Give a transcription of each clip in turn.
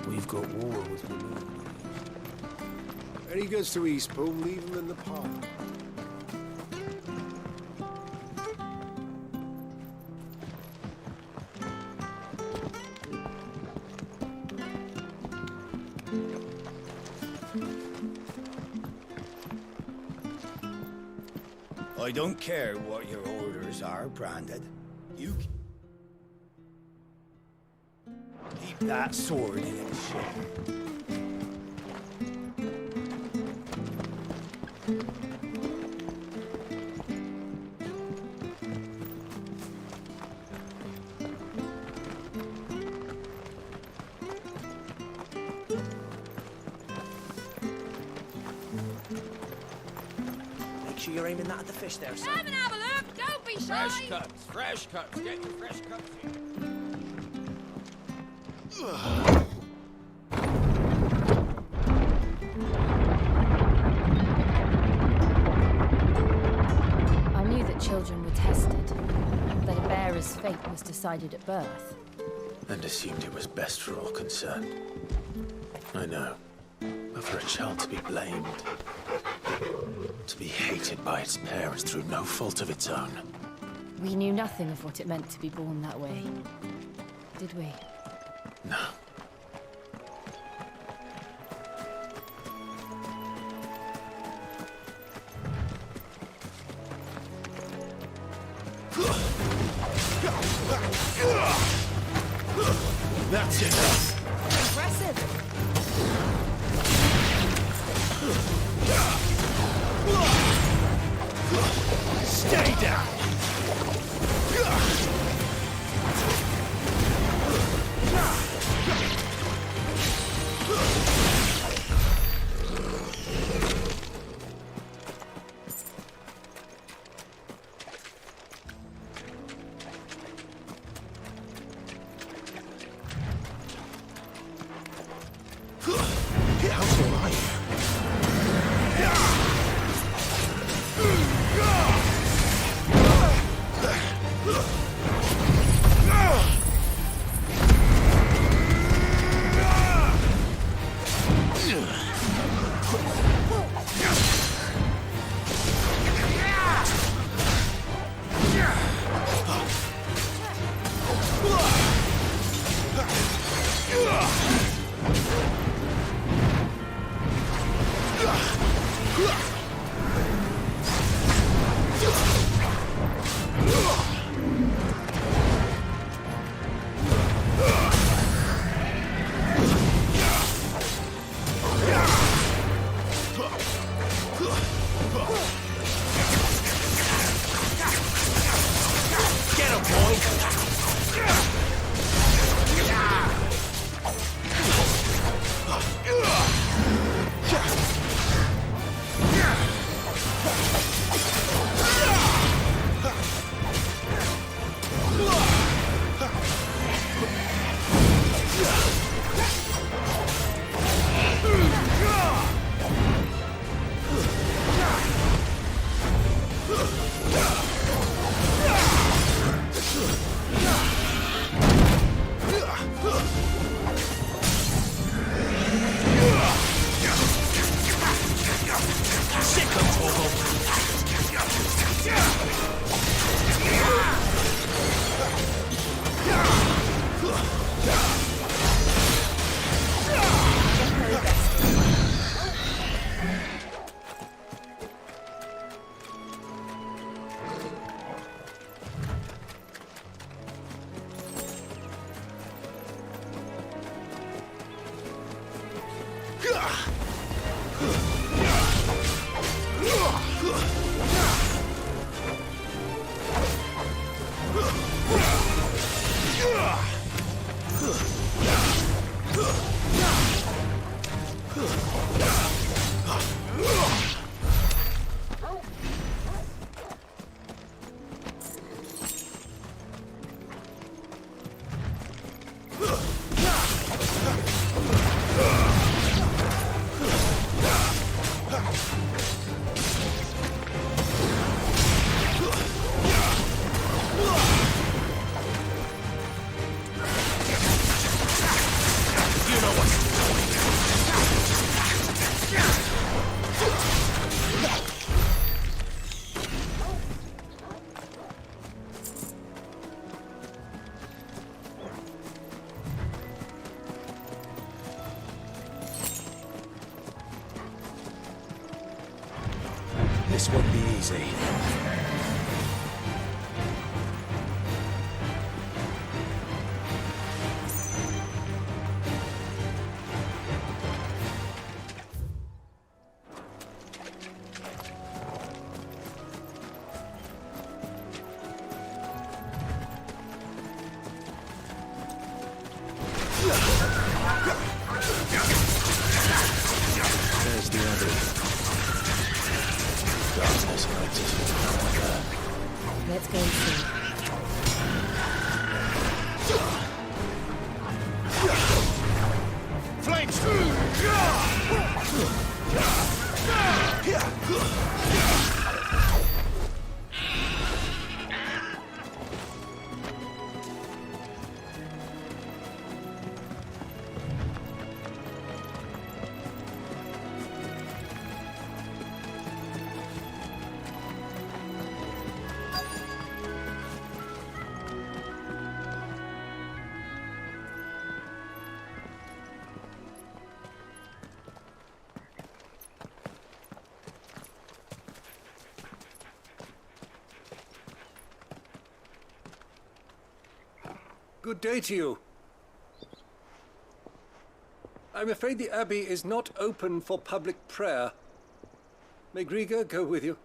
We've got war with the moon. Any goods to Eastbourne, leave them in the park. I don't care what your orders are, Branded. You keep that sword in its sheath. You're aiming that at the fish there, son. Come and have a look! Don't be shy! Fresh cuts, get your fresh cuts here. I knew that children were tested, that a bearer's fate was decided at birth. And assumed it was best for all concerned. I know. But for a child to be blamed, to be hated by its parents through no fault of its own. We knew nothing of what it meant to be born that way, did we? No. That's enough. Impressive. Stay down! This won't be easy. There's the other. Darkness rises. Let's go and see. Flames! Good day to you. I'm afraid the Abbey is not open for public prayer. May Griga go with you?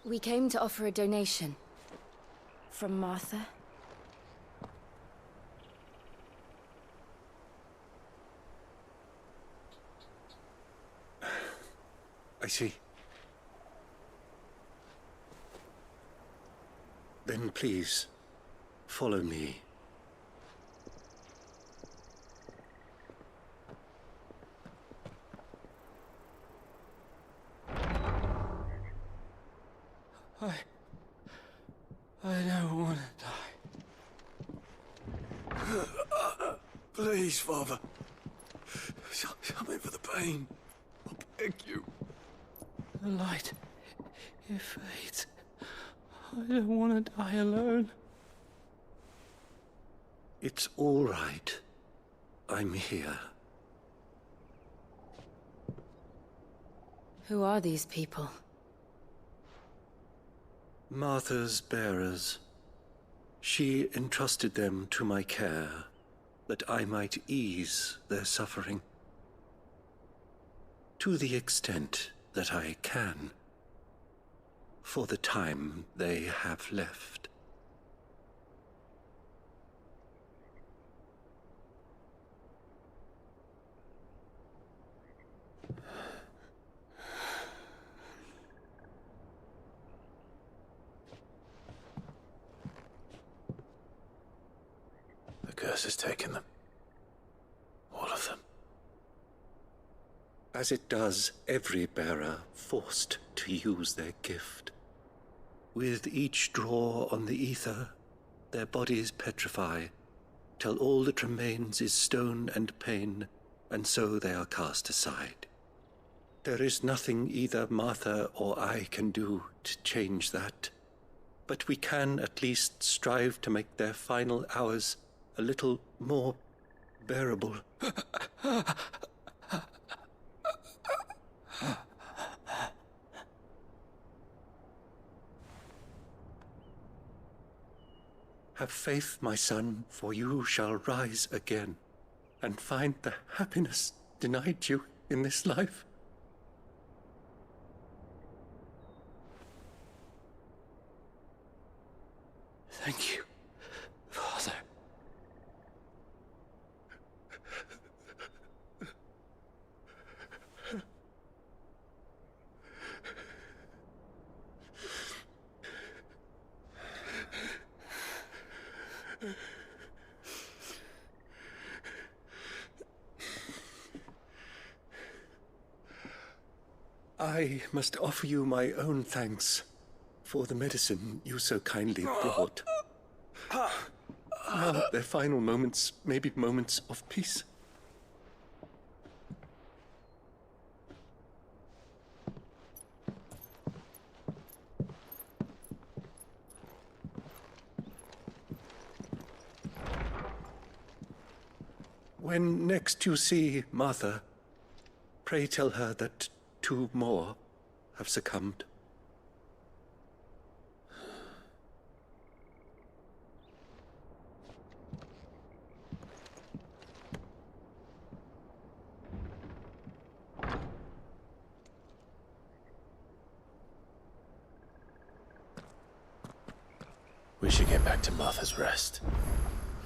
We came to offer a donation. From Martha. I see. Then please, follow me. I don't want to die. Please, Father. Something for the pain. I beg you. The light, it fades. I don't want to die alone. It's all right. I'm here. Who are these people? Martha's bearers. She entrusted them to my care, that I might ease their suffering. To the extent that I can, for the time they have left. The curse has taken them. All of them. As it does every bearer forced to use their gift. With each draw on the aether, their bodies petrify, till all that remains is stone and pain, and so they are cast aside. There is nothing either Martha or I can do to change that, but we can at least strive to make their final hours a little more bearable. Have faith, my son, for you shall rise again, and find the happiness denied you in this life. Thank you, Father. I must offer you my own thanks for the medicine you so kindly brought. Now their final moments may be moments of peace. When next you see Martha, Pray tell her that 2 more have succumbed. We should get back to Martha's Rest.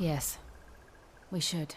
Yes, we should.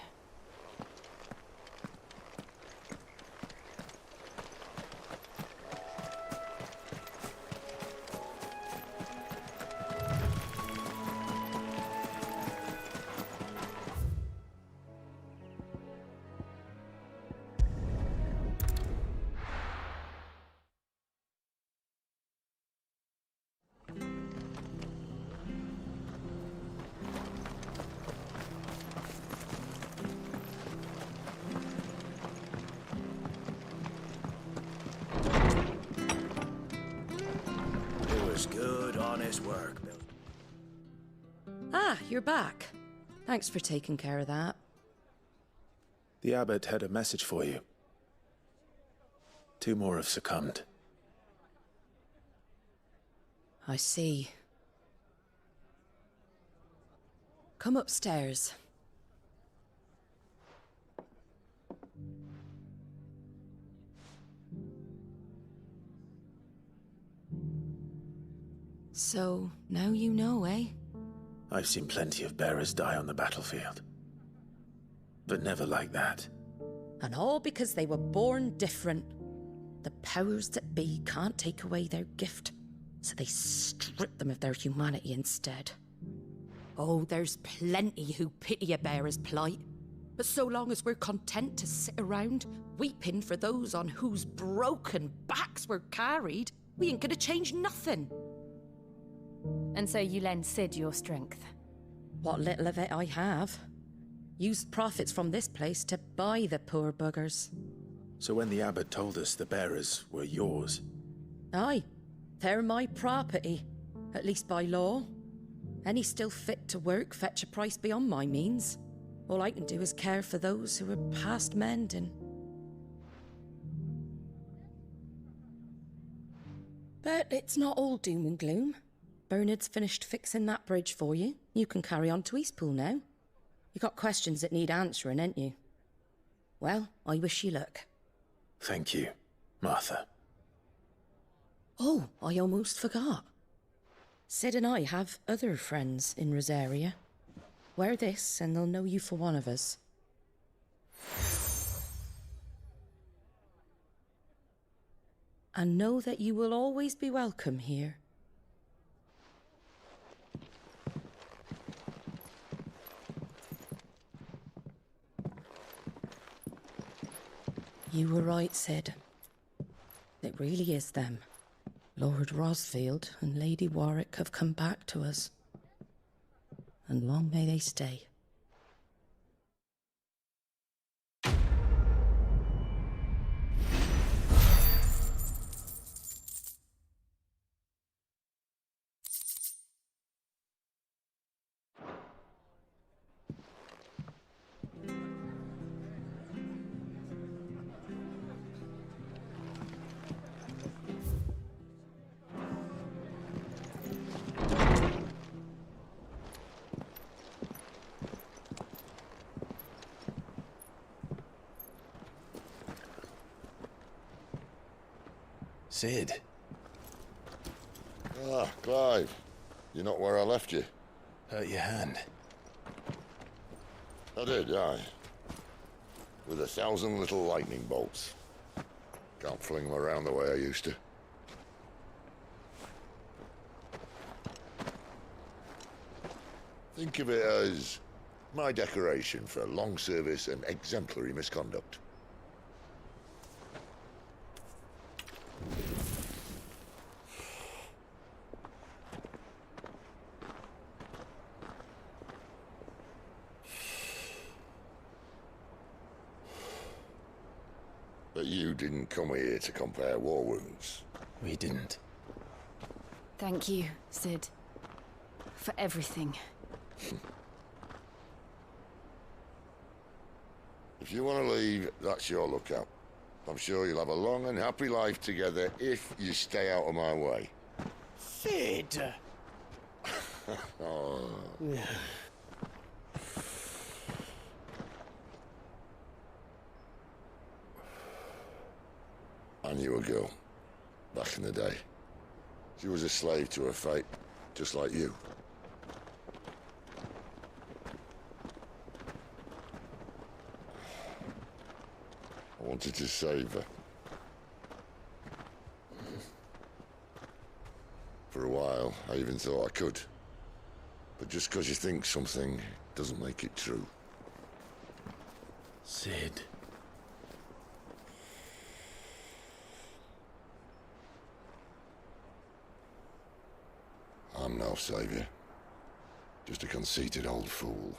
Good, honest work, Bill. Ah, you're back. Thanks for taking care of that. The abbot had a message for you. 2 more have succumbed. I see. Come upstairs. So, now you know, eh? I've seen plenty of bearers die on the battlefield. But never like that. And all because they were born different. The powers that be can't take away their gift, so they strip them of their humanity instead. Oh, there's plenty who pity a bearer's plight. But so long as we're content to sit around, weeping for those on whose broken backs we're carried, we ain't gonna change nothing. And so you lend Sid your strength? What little of it I have. Used profits from this place to buy the poor buggers. So when the abbot told us the bearers were yours... Aye, they're my property, at least by law. Any still fit to work fetch a price beyond my means. All I can do is care for those who are past mending. But it's not all doom and gloom. Bernard's finished fixing that bridge for you. You can carry on to Eastpool now. You got questions that need answering, ain't you? Well, I wish you luck. Thank you, Martha. Oh, I almost forgot. Sid and I have other friends in Rosaria. Wear this and they'll know you for one of us. And know that you will always be welcome here. You were right, Sid. It really is them. Lord Rosfield and Lady Warwick have come back to us. And long may they stay. Sid. Ah, Clive. You're not where I left you. Hurt your hand. I did, aye. With 1,000 little lightning bolts. Can't fling them around the way I used to. Think of it as my decoration for long service and exemplary misconduct. But you didn't come here to compare war wounds. We didn't. Thank you, Sid. For everything. If you want to leave, that's your lookout. I'm sure you'll have a long and happy life together if you stay out of my way. Sid! Oh. I knew a girl back in the day. She was a slave to her fate, just like you. I wanted to save her. For a while, I even thought I could. But just because you think something doesn't make it true. Sid. I'm no savior. Just a conceited old fool.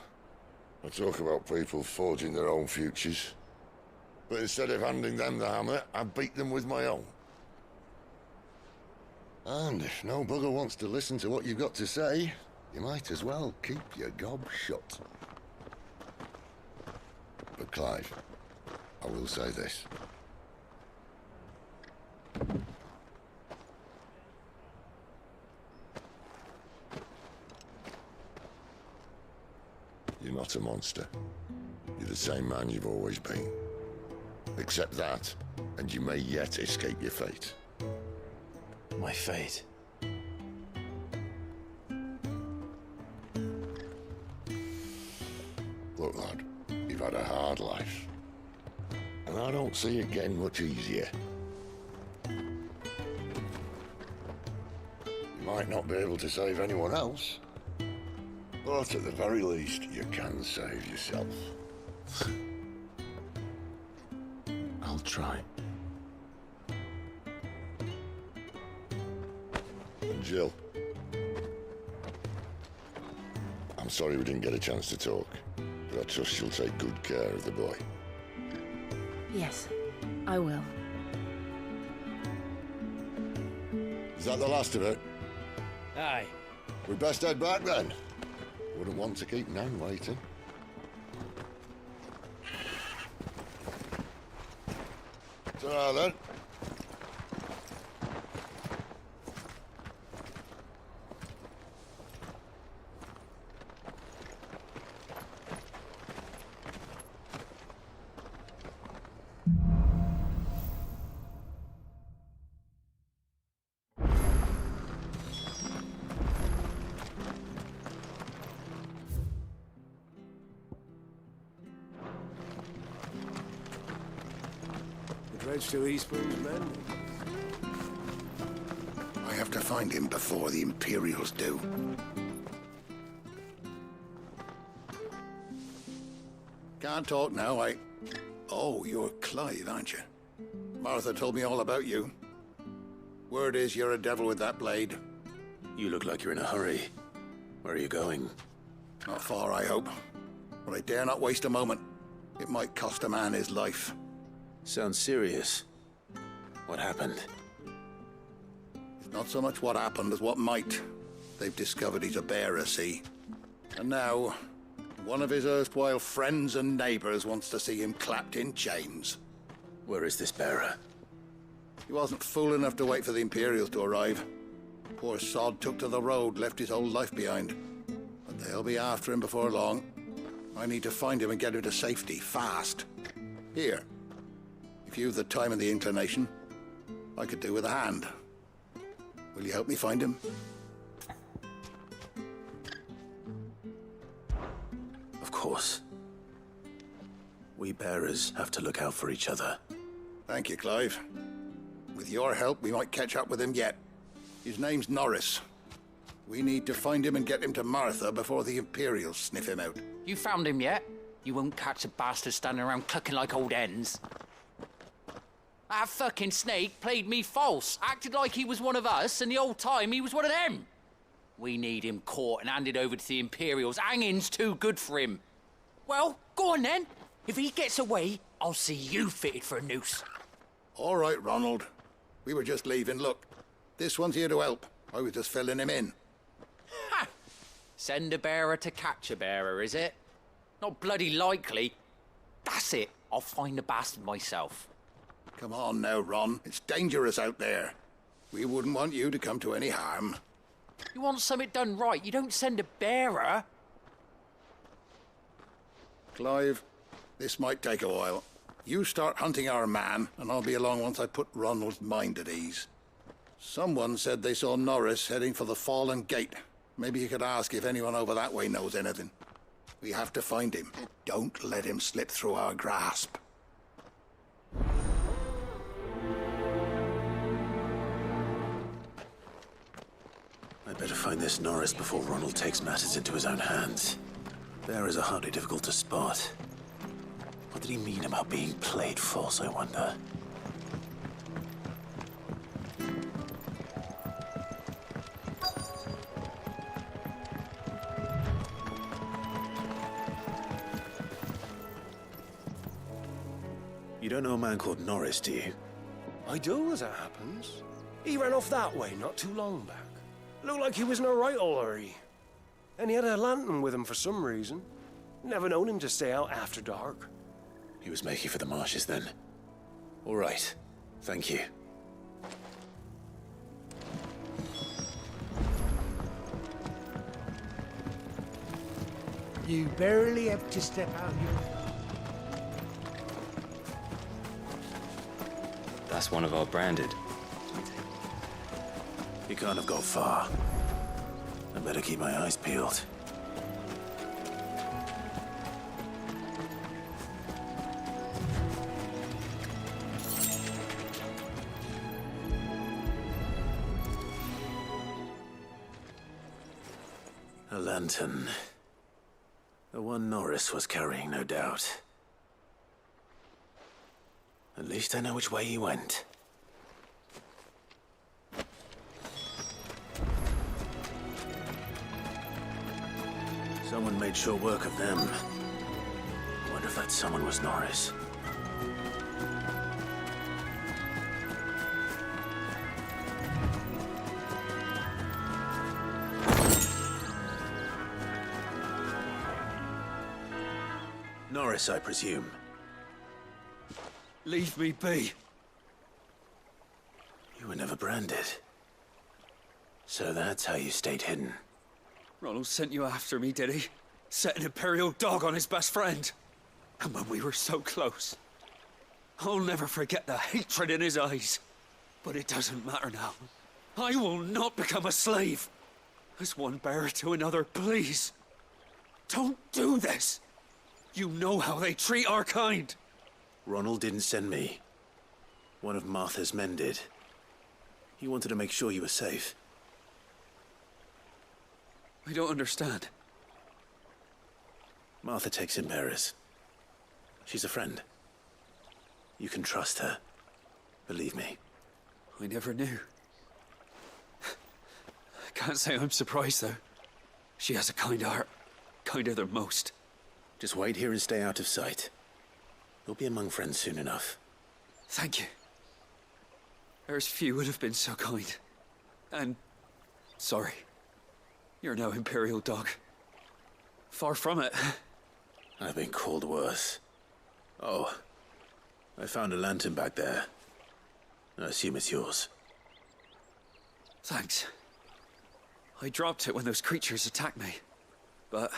I talk about people forging their own futures. But instead of handing them the hammer, I beat them with my own. And if no bugger wants to listen to what you've got to say, you might as well keep your gob shut. But Clive, I will say this. You're not a monster. You're the same man you've always been. Accept that, and you may yet escape your fate. My fate. Look, lad, you've had a hard life. And I don't see it getting much easier. You might not be able to save anyone else, but at the very least, you can save yourself. I'll try. Jill. I'm sorry we didn't get a chance to talk, but I trust you'll take good care of the boy. Yes, I will. Is that the last of it? Aye. We'd best head back then. Wouldn't want to keep Nan waiting. Ta-ra then. Dredge to Eastbourne's men. I have to find him before the Imperials do. Can't talk now, Oh, you're Clive, aren't you? Martha told me all about you. Word is you're a devil with that blade. You look like you're in a hurry. Where are you going? Not far, I hope. But I dare not waste a moment. It might cost a man his life. Sounds serious. What happened? It's not so much what happened as what might. They've discovered he's a bearer, see? And now, one of his erstwhile friends and neighbors wants to see him clapped in chains. Where is this bearer? He wasn't fool enough to wait for the Imperials to arrive. Poor sod took to the road, left his whole life behind. But they'll be after him before long. I need to find him and get him to safety, fast. Here. If you've the time and the inclination, I could do with a hand. Will you help me find him? Of course. We bearers have to look out for each other. Thank you, Clive. With your help, we might catch up with him yet. His name's Norris. We need to find him and get him to Martha before the Imperials sniff him out. You found him yet? You won't catch a bastard standing around clucking like old hens. That fucking snake played me false, acted like he was one of us, and the whole time he was one of them. We need him caught and handed over to the Imperials. Hanging's too good for him. Well, go on then. If he gets away, I'll see you fitted for a noose. All right, Ronald. We were just leaving. Look, this one's here to help. I was just filling him in. Ha! Send a bearer to catch a bearer, is it? Not bloody likely. That's it. I'll find the bastard myself. Come on now, Ron. It's dangerous out there. We wouldn't want you to come to any harm. You want something done right, you don't send a bearer. Clive, this might take a while. You start hunting our man, and I'll be along once I put Ronald's mind at ease. Someone said they saw Norris heading for the Fallen Gate. Maybe you could ask if anyone over that way knows anything. We have to find him. Don't let him slip through our grasp. I'd better find this Norris before Ronald takes matters into his own hands. Bearers are hardly difficult to spot. What did he mean about being played false, I wonder? You don't know a man called Norris, do you? I do, as it happens. He ran off that way not too long back. Looked like he was in a right old hurry. And he had a lantern with him for some reason. Never known him to stay out after dark. He was making for the marshes then. All right. Thank you. You barely have to step out here. That's one of our branded. He can't have gone far. I better keep my eyes peeled. A lantern. The one Norris was carrying, no doubt. At least I know which way he went. Someone made sure work of them. Wonder if that someone was Norris. Norris, I presume. Leave me be. You were never branded. So that's how you stayed hidden. Ronald sent you after me, did he? Set an Imperial dog on his best friend. And when we were so close. I'll never forget the hatred in his eyes. But it doesn't matter now. I will not become a slave. As one bearer to another, please. Don't do this. You know how they treat our kind. Ronald didn't send me. One of Martha's men did. He wanted to make sure you were safe. I don't understand. Martha takes in bearers. She's a friend. You can trust her. Believe me. I never knew. I can't say I'm surprised, though. She has a kind heart. Kinder than most. Just wait here and stay out of sight. You'll be among friends soon enough. Thank you. There's few would have been so kind. And... sorry. You're no Imperial dog. Far from it. I've been called worse. Oh. I found a lantern back there. I assume it's yours. Thanks. I dropped it when those creatures attacked me. But...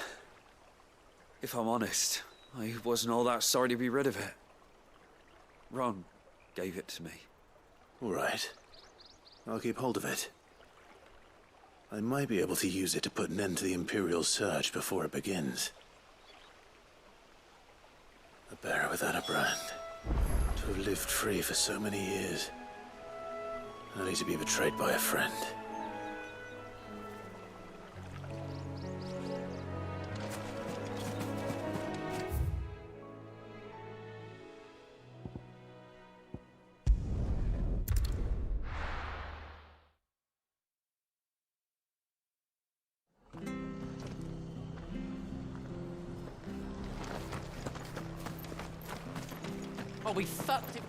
if I'm honest, I wasn't all that sorry to be rid of it. Ron gave it to me. All right. I'll keep hold of it. I might be able to use it to put an end to the Imperial surge before it begins. A bearer without a brand. To have lived free for so many years. Only to be betrayed by a friend. Oh, we fucked it.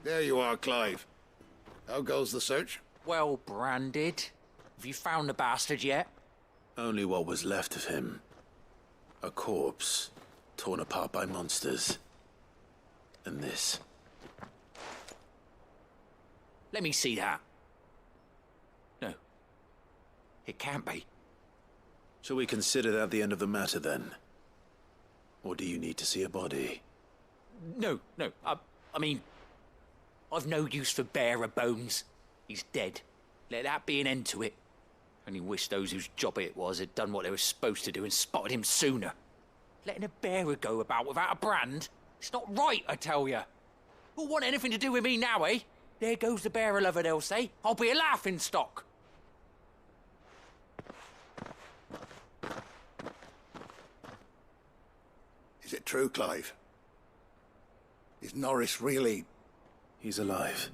There you are, Clive. How goes the search? Well branded. Have you found the bastard yet? Only what was left of him. A corpse, torn apart by monsters. And this. Let me see that. No. It can't be. Shall we consider that the end of the matter, then? Or do you need to see a body? No. I mean, I've no use for bearer bones. He's dead. Let that be an end to it. Only wish those whose job it was had done what they were supposed to do and spotted him sooner. Letting a bearer go about without a brand? It's not right, I tell you. Who'll want anything to do with me now, eh? There goes the bearer lover, they'll say. I'll be a laughingstock. Is it true, Clive? Is Norris really... He's alive.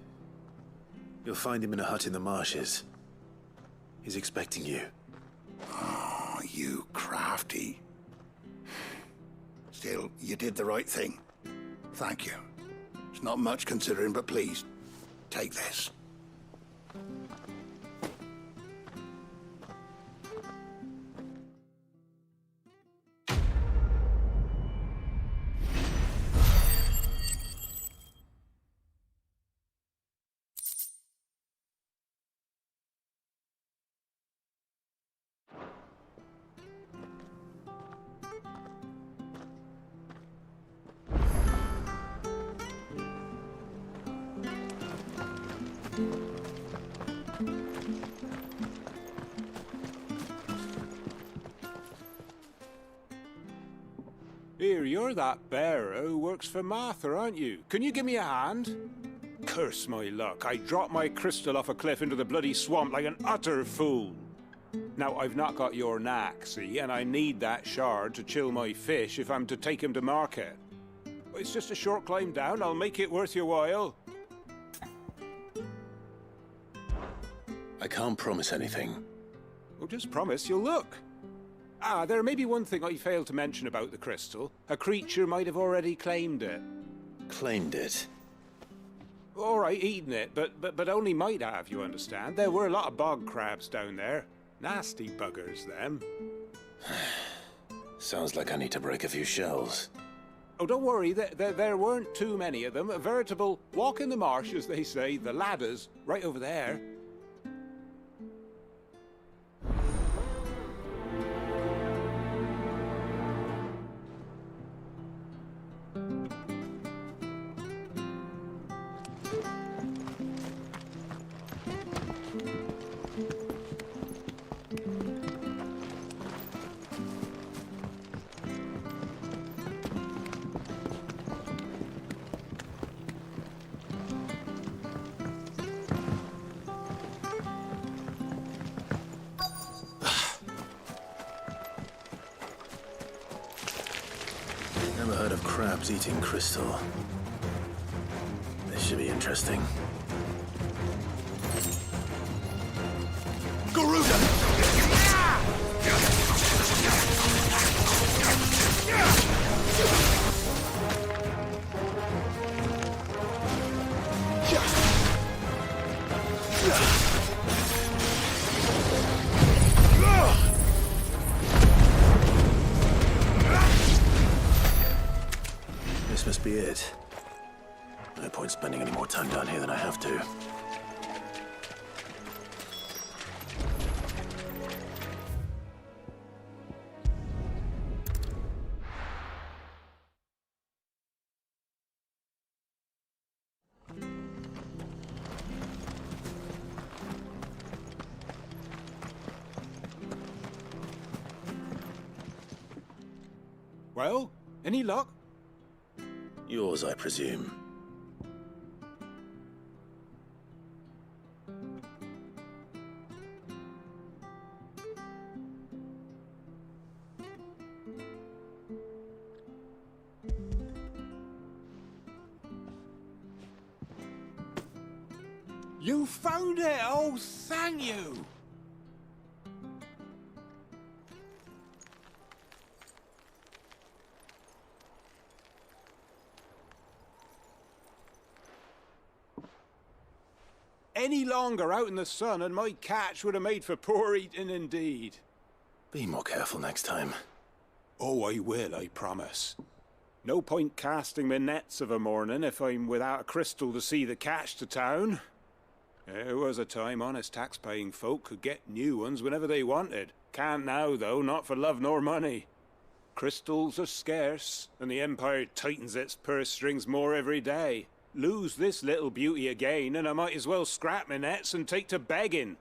You'll find him in a hut in the marshes. He's expecting you. Oh, you crafty. Still, you did the right thing. Thank you. It's not much considering, but please, take this. Here, you're that bearer who works for Martha, aren't you? Can you give me a hand? Curse my luck, I dropped my crystal off a cliff into the bloody swamp like an utter fool. Now, I've not got your knack, see, and I need that shard to chill my fish if I'm to take him to market. It's just a short climb down, I'll make it worth your while. I can't promise anything. Well, just promise you'll look. Ah, there may be one thing I failed to mention about the crystal. A creature might have already claimed it. Claimed it? All right, eaten it, but only might have, you understand. There were a lot of bog crabs down there. Nasty buggers, them. Sounds like I need to break a few shells. Oh, don't worry, there weren't too many of them. A veritable walk in the marsh, as they say, the ladders, right over there. Never heard of crabs eating crystal. This should be interesting. Garuda! This must be it. No point spending any more time down here than I have to. Well, any luck? Yours, I presume. You found it! Oh, thank you! Any longer out in the sun and my catch would have made for poor eating indeed. Be more careful next time. Oh, I will, I promise. No point casting my nets of a morning if I'm without a crystal to see the catch to town. There was a time honest tax-paying folk could get new ones whenever they wanted. Can't now, though, not for love nor money. Crystals are scarce, and the Empire tightens its purse strings more every day. Lose this little beauty again, and I might as well scrap my nets and take to begging.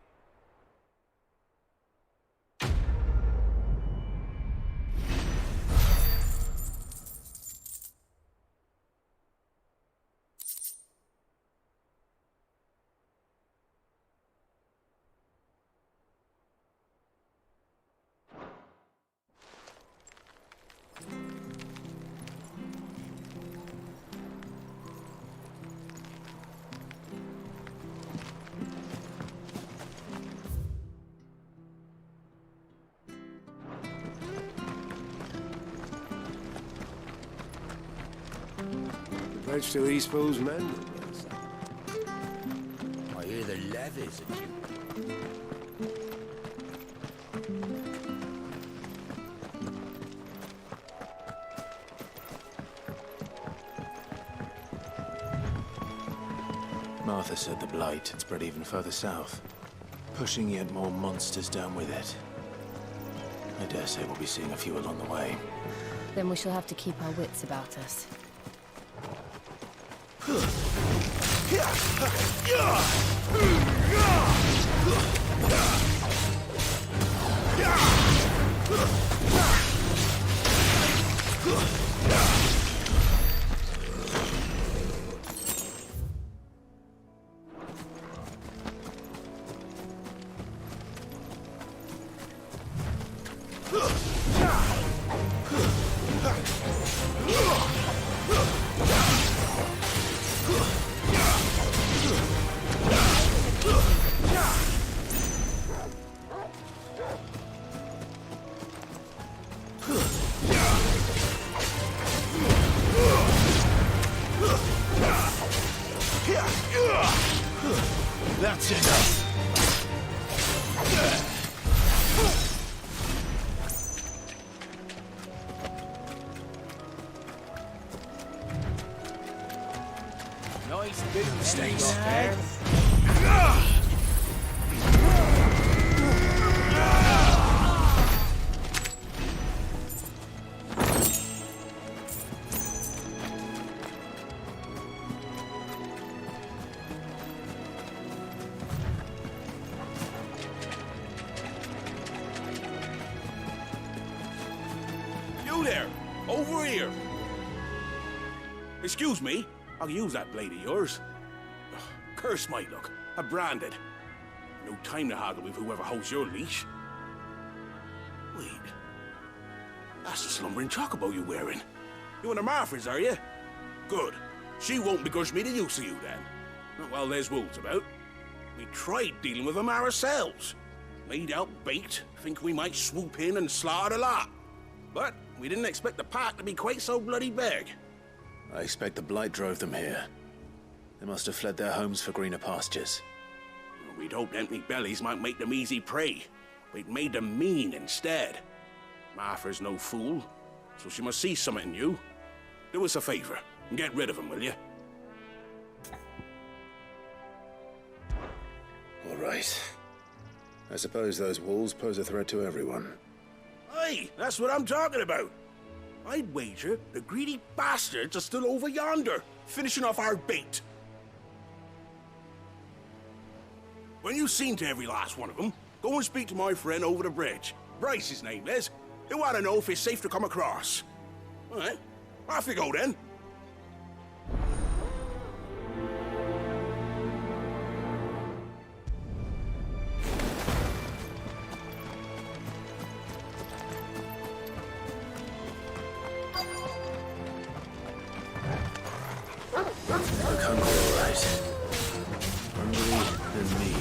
Bridge to East Bow's men. I hear the levies at you. Martha said the blight had spread even further south, pushing yet more monsters down with it. I dare say we'll be seeing a few along the way. Then we shall have to keep our wits about us. That's enough. Nice big stay there. There! Over here! Excuse me, I'll use that blade of yours. Ugh, curse my luck, I'm branded. No time to haggle with whoever holds your leash. Wait, that's the slumbering chocobo you're wearing. You one of Martha's, are you? Good. She won't begrudge me the use of you then. Not while there's wolves about. We tried dealing with them ourselves. Made out bait, think we might swoop in and slaughter the lot. But we didn't expect the pack to be quite so bloody big. I expect the blight drove them here. They must have fled their homes for greener pastures. We'd hoped empty bellies might make them easy prey. We'd made them mean instead. Martha's no fool, so she must see something in you. Do us a favor and get rid of them, will you? All right. I suppose those wolves pose a threat to everyone. Aye, that's what I'm talking about. I'd wager the greedy bastards are still over yonder, finishing off our bait. When you've seen to every last one of them, go and speak to my friend over the bridge. Bryce, his name is. He'll want to know if it's safe to come across. All right, off you go then. Look hungry, all right. Hungry and mean.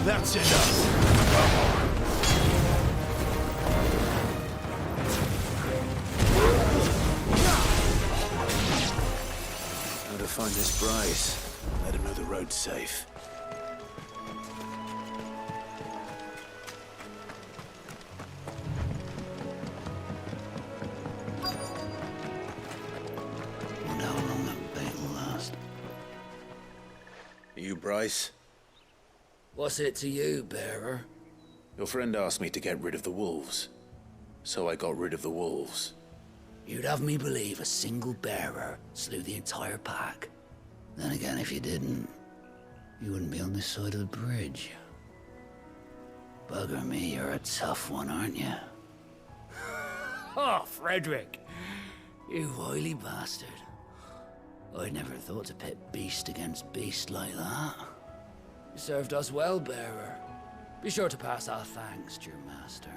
That's enough. find this Bryce. Let him know the road's safe. Wonder how long that bait will last. Are you Bryce? What's it to you, bearer? Your friend asked me to get rid of the wolves. So I got rid of the wolves. You'd have me believe a single bearer slew the entire pack. Then again, if you didn't, you wouldn't be on this side of the bridge. Bugger me, you're a tough one, aren't you? Oh, Frederick! You wily bastard. I'd never thought to pit beast against beast like that. You served us well, bearer. Be sure to pass our thanks to your master.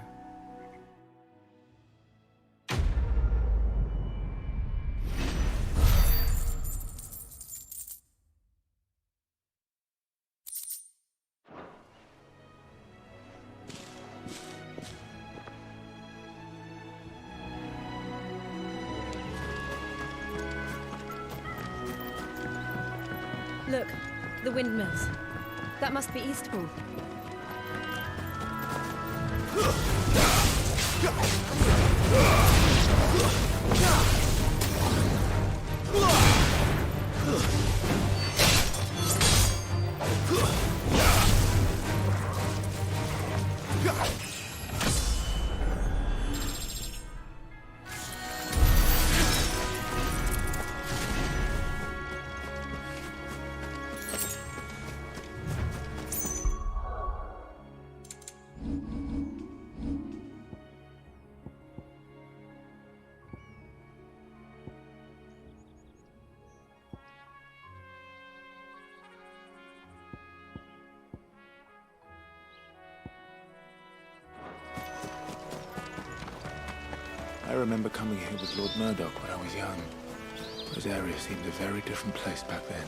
Look, the windmills. That must be Eastpool. I remember coming here with Lord Murdoch when I was young. This area seemed a very different place back then.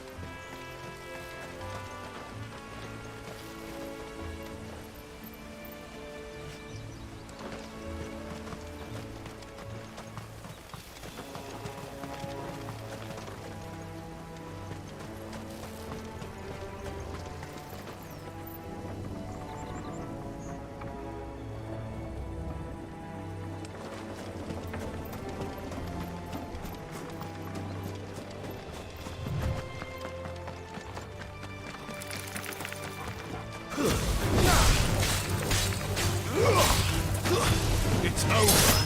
It's over.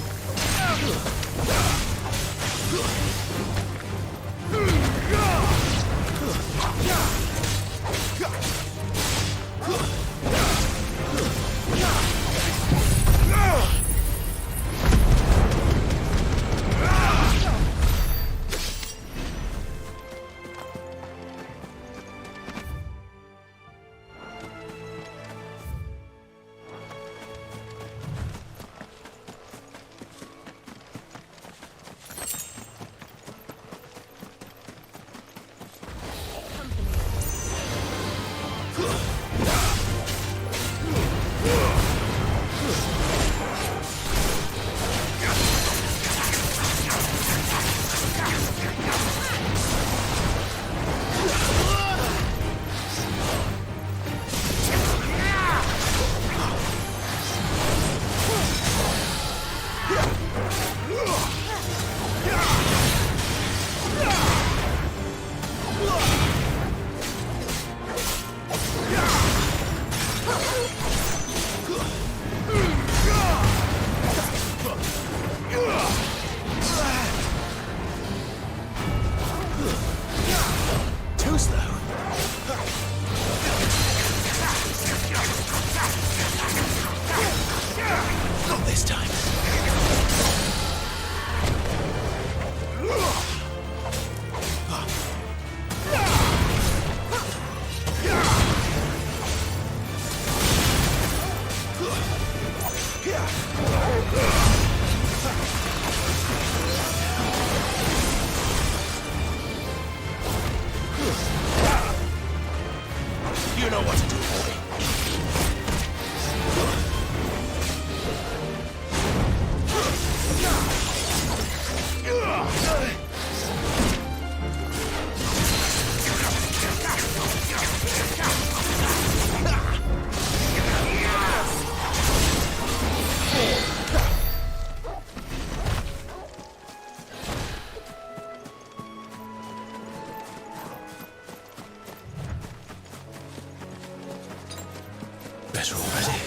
better already.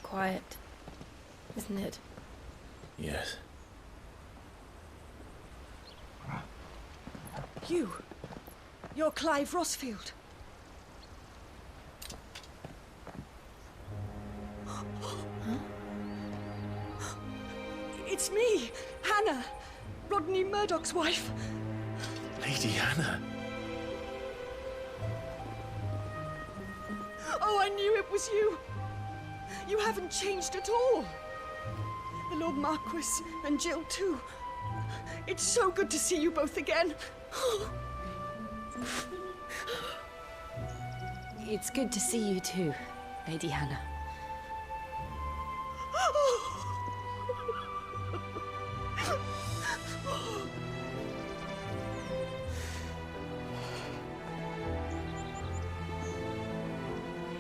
Quiet, isn't it? Yes. You're Clive Rossfield. It's me, Hannah, Rodney Murdoch's wife. Lady Hannah. Oh, I knew it was you. You haven't changed at all. The Lord Marquis and Jill too. It's so good to see you both again. It's good to see you too, Lady Hannah.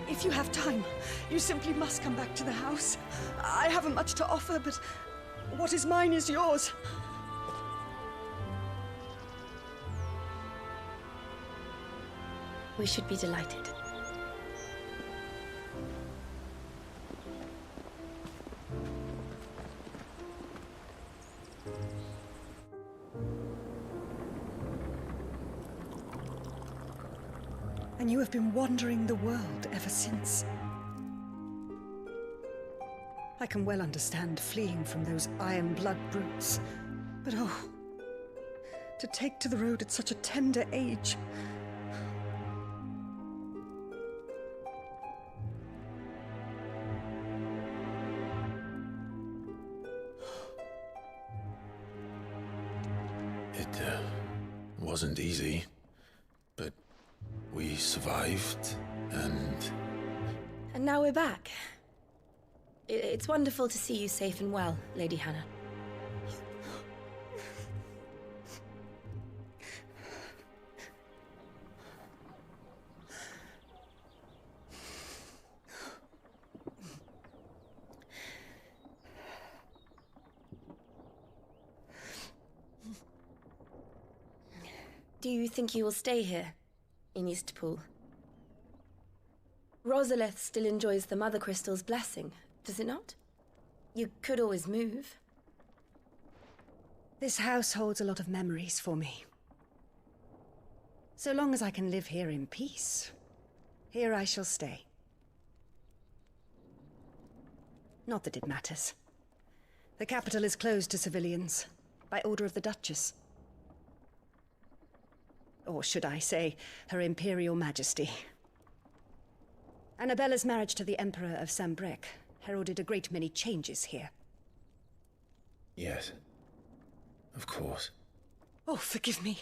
If you have time, you simply must come back to the house. I haven't much to offer, but what is mine is yours. We should be delighted. And you have been wandering the world ever since. I can well understand fleeing from those iron blood brutes, but oh, to take to the road at such a tender age. It wasn't easy, but we survived, and now we're back. It's wonderful to see you safe and well, Lady Hannah. Do you think you will stay here, in Eastpool? Rosalith still enjoys the Mothercrystals' blessing, does it not? You could always move. This house holds a lot of memories for me. So long as I can live here in peace, here I shall stay. Not that it matters. The capital is closed to civilians, by order of the Duchess. Or should I say, Her Imperial Majesty. Annabella's marriage to the Emperor of Sambrec heralded a great many changes here. yes, of course. Oh, forgive me.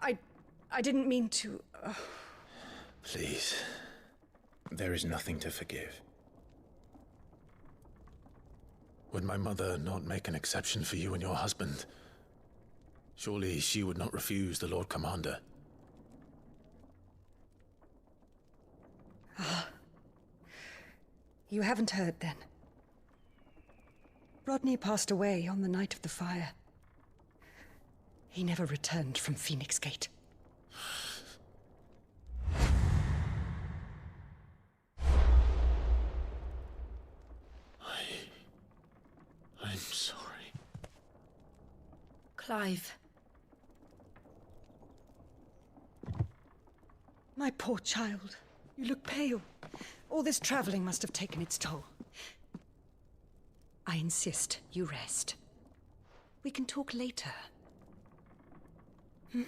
I didn't mean to... Please, there is nothing to forgive. Would my mother not make an exception for you and your husband? Surely she would not refuse the Lord Commander. You haven't heard, then. Rodney passed away on the night of the fire. He never returned from Phoenix Gate. I'm sorry. Clive. My poor child. You look pale. All this traveling must have taken its toll. I insist you rest. We can talk later. Hmm?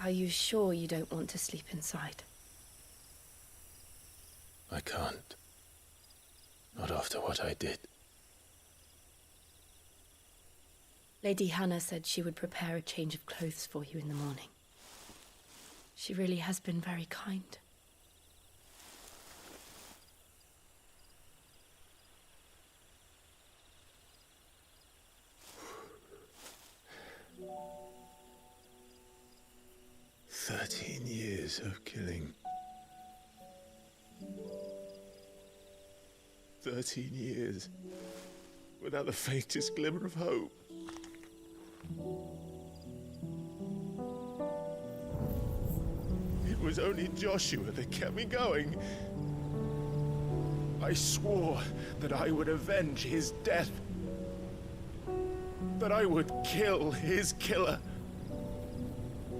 Are you sure you don't want to sleep inside? I can't. Not after what I did. Lady Hannah said she would prepare a change of clothes for you in the morning. She really has been very kind. "13 years of killing. 13 years without the faintest glimmer of hope. It was only Joshua that kept me going. I swore that I would avenge his death. That I would kill his killer.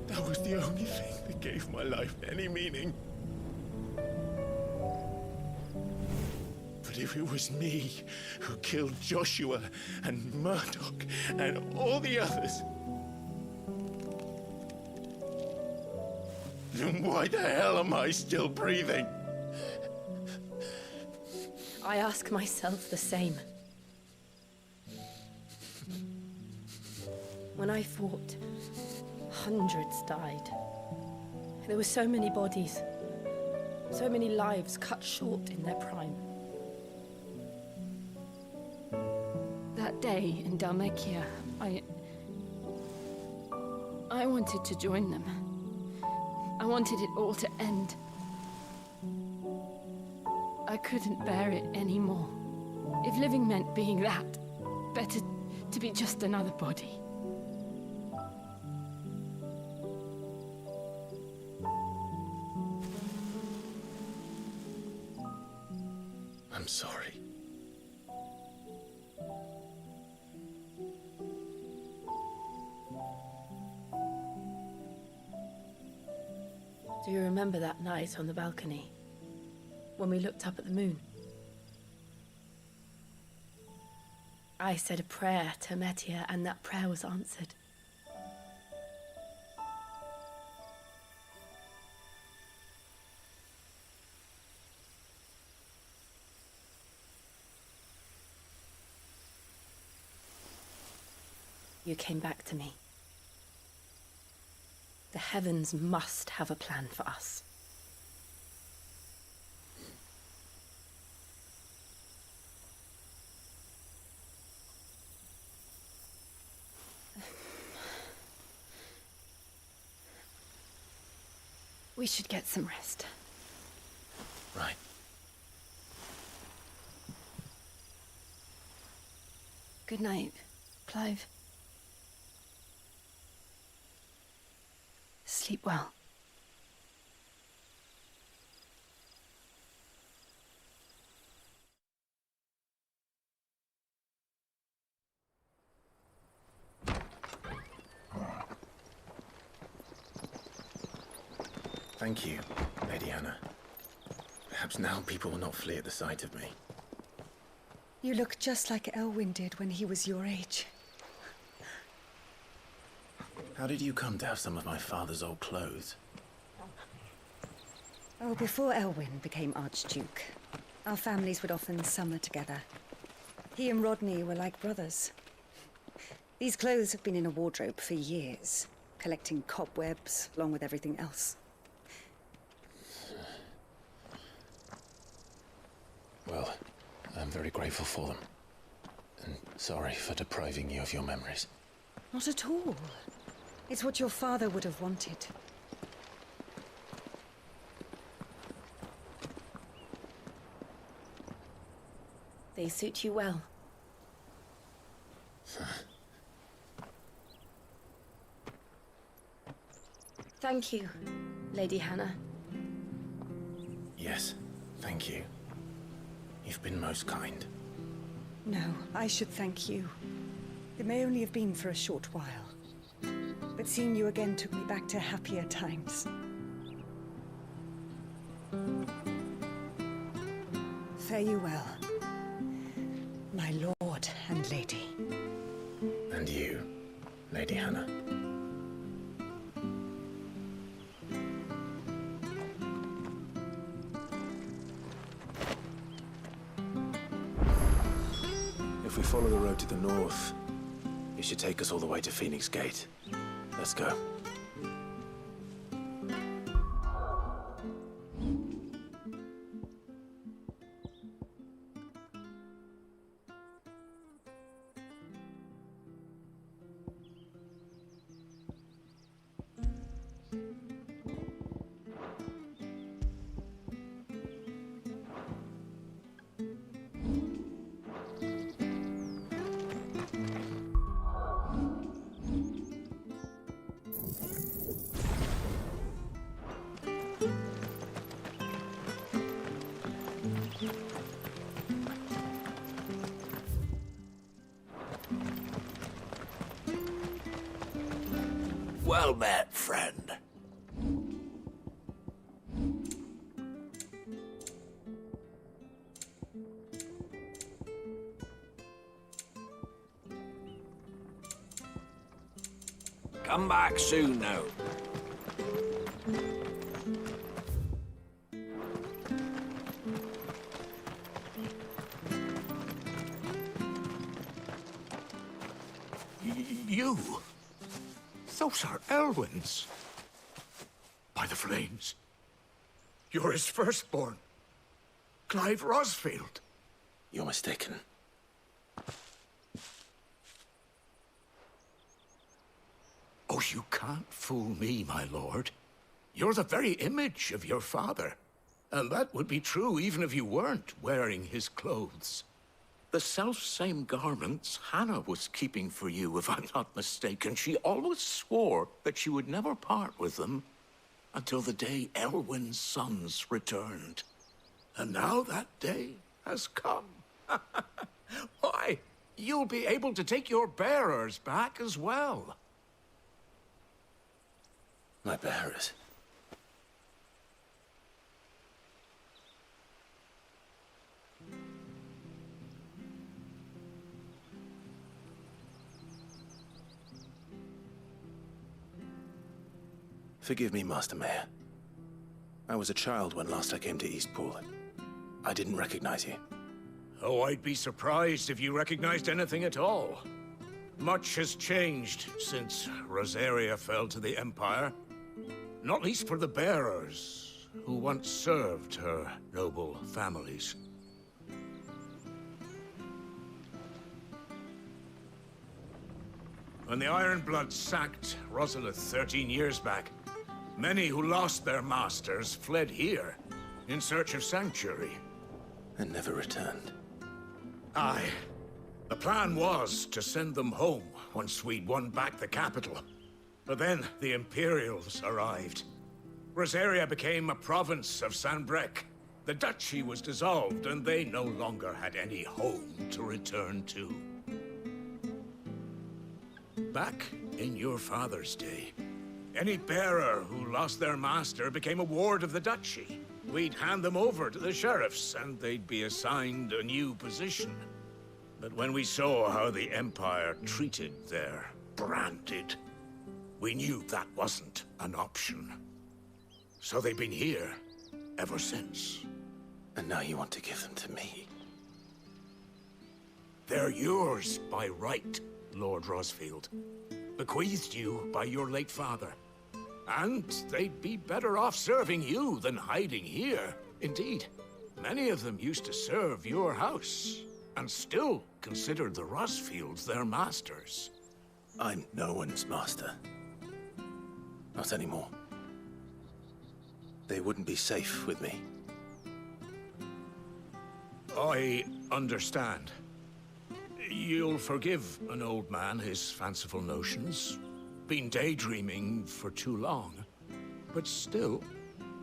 That was the only thing that gave my life any meaning. But if it was me who killed Joshua and Murdoch and all the others, then why the hell am I still breathing? I ask myself the same. When I fought, hundreds died. There were so many bodies, so many lives cut short in their prime. That day in Dalmekia, I wanted to join them. I wanted it all to end. I couldn't bear it anymore. If living meant being that, better to be just another body. I'm sorry. Do you remember that night on the balcony, when we looked up at the moon? I said a prayer to Metia, and that prayer was answered. You came back to me. The heavens must have a plan for us. We should get some rest. Right. Good night, Clive. Sleep well. Thank you, Lady Hannah. Perhaps now people will not flee at the sight of me. You look just like Elwyn did when he was your age. How did you come to have some of my father's old clothes? Oh, before Elwyn became Archduke, our families would often summer together. He and Rodney were like brothers. These clothes have been in a wardrobe for years, collecting cobwebs along with everything else. Well, I'm very grateful for them. And sorry for depriving you of your memories. Not at all. It's what your father would have wanted. They suit you well. Thank you, Lady Hannah. Yes, thank you. You've been most kind. No, I should thank you. It may only have been for a short while, but seeing you again took me back to happier times. Fare you well, my lord and lady. And you, Lady Hannah. we follow the road to the north, it should take us all the way to Phoenix Gate. Let's go. Well met, friend. Come back soon now. You? Those are Elwyn's. By the flames. You're his firstborn. Clive Rosfield. You're mistaken. Oh, you can't fool me, my lord. You're the very image of your father. And that would be true even if you weren't wearing his clothes. The self-same garments Hannah was keeping for you, if I'm not mistaken. She always swore that she would never part with them until the day Elwyn's sons returned. And now that day has come. Why, you'll be able to take your bearers back as well. My bearers? Forgive me, Master Mayor. I was a child when last I came to Eastpool. I didn't recognize you. Oh, I'd be surprised if you recognized anything at all. Much has changed since Rosaria fell to the Empire. Not least for the bearers, who once served her noble families. When the Ironbloods sacked Rosalith 13 years back, many who lost their masters fled here in search of sanctuary. And never returned. Aye. The plan was to send them home once we'd won back the capital. But then the Imperials arrived. Rosaria became a province of Sanbreque. The duchy was dissolved, and they no longer had any home to return to. Back in your father's day, any bearer who lost their master became a ward of the duchy. We'd hand them over to the sheriffs, and they'd be assigned a new position. But when we saw how the Empire treated their branded, we knew that wasn't an option. So they've been here ever since. And now you want to give them to me? They're yours by right, Lord Rosfield. Bequeathed you by your late father. And they'd be better off serving you than hiding here. Indeed, many of them used to serve your house, and still considered the Rosfields their masters. I'm no one's master. Not anymore. They wouldn't be safe with me. I understand. You'll forgive an old man his fanciful notions. Been daydreaming for too long. But still,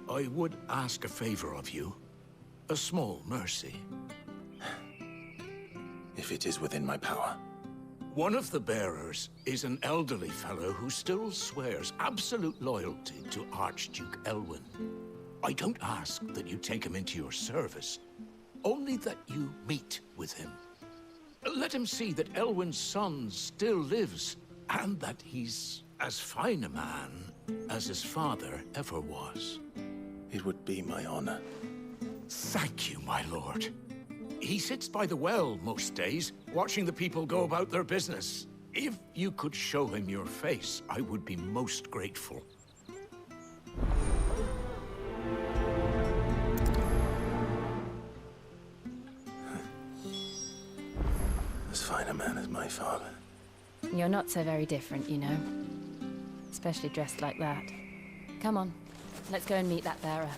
I would ask a favor of you. A small mercy. If it is within my power. One of the bearers is an elderly fellow who still swears absolute loyalty to Archduke Elwyn. I don't ask that you take him into your service, only that you meet with him. Let him see that Elwyn's son still lives, and that he's as fine a man as his father ever was. It would be my honor. Thank you, my lord. He sits by the well most days, watching the people go about their business. If you could show him your face, I would be most grateful. As fine a man as my father. You're not so very different, you know. Especially dressed like that. Come on, let's go and meet that bearer.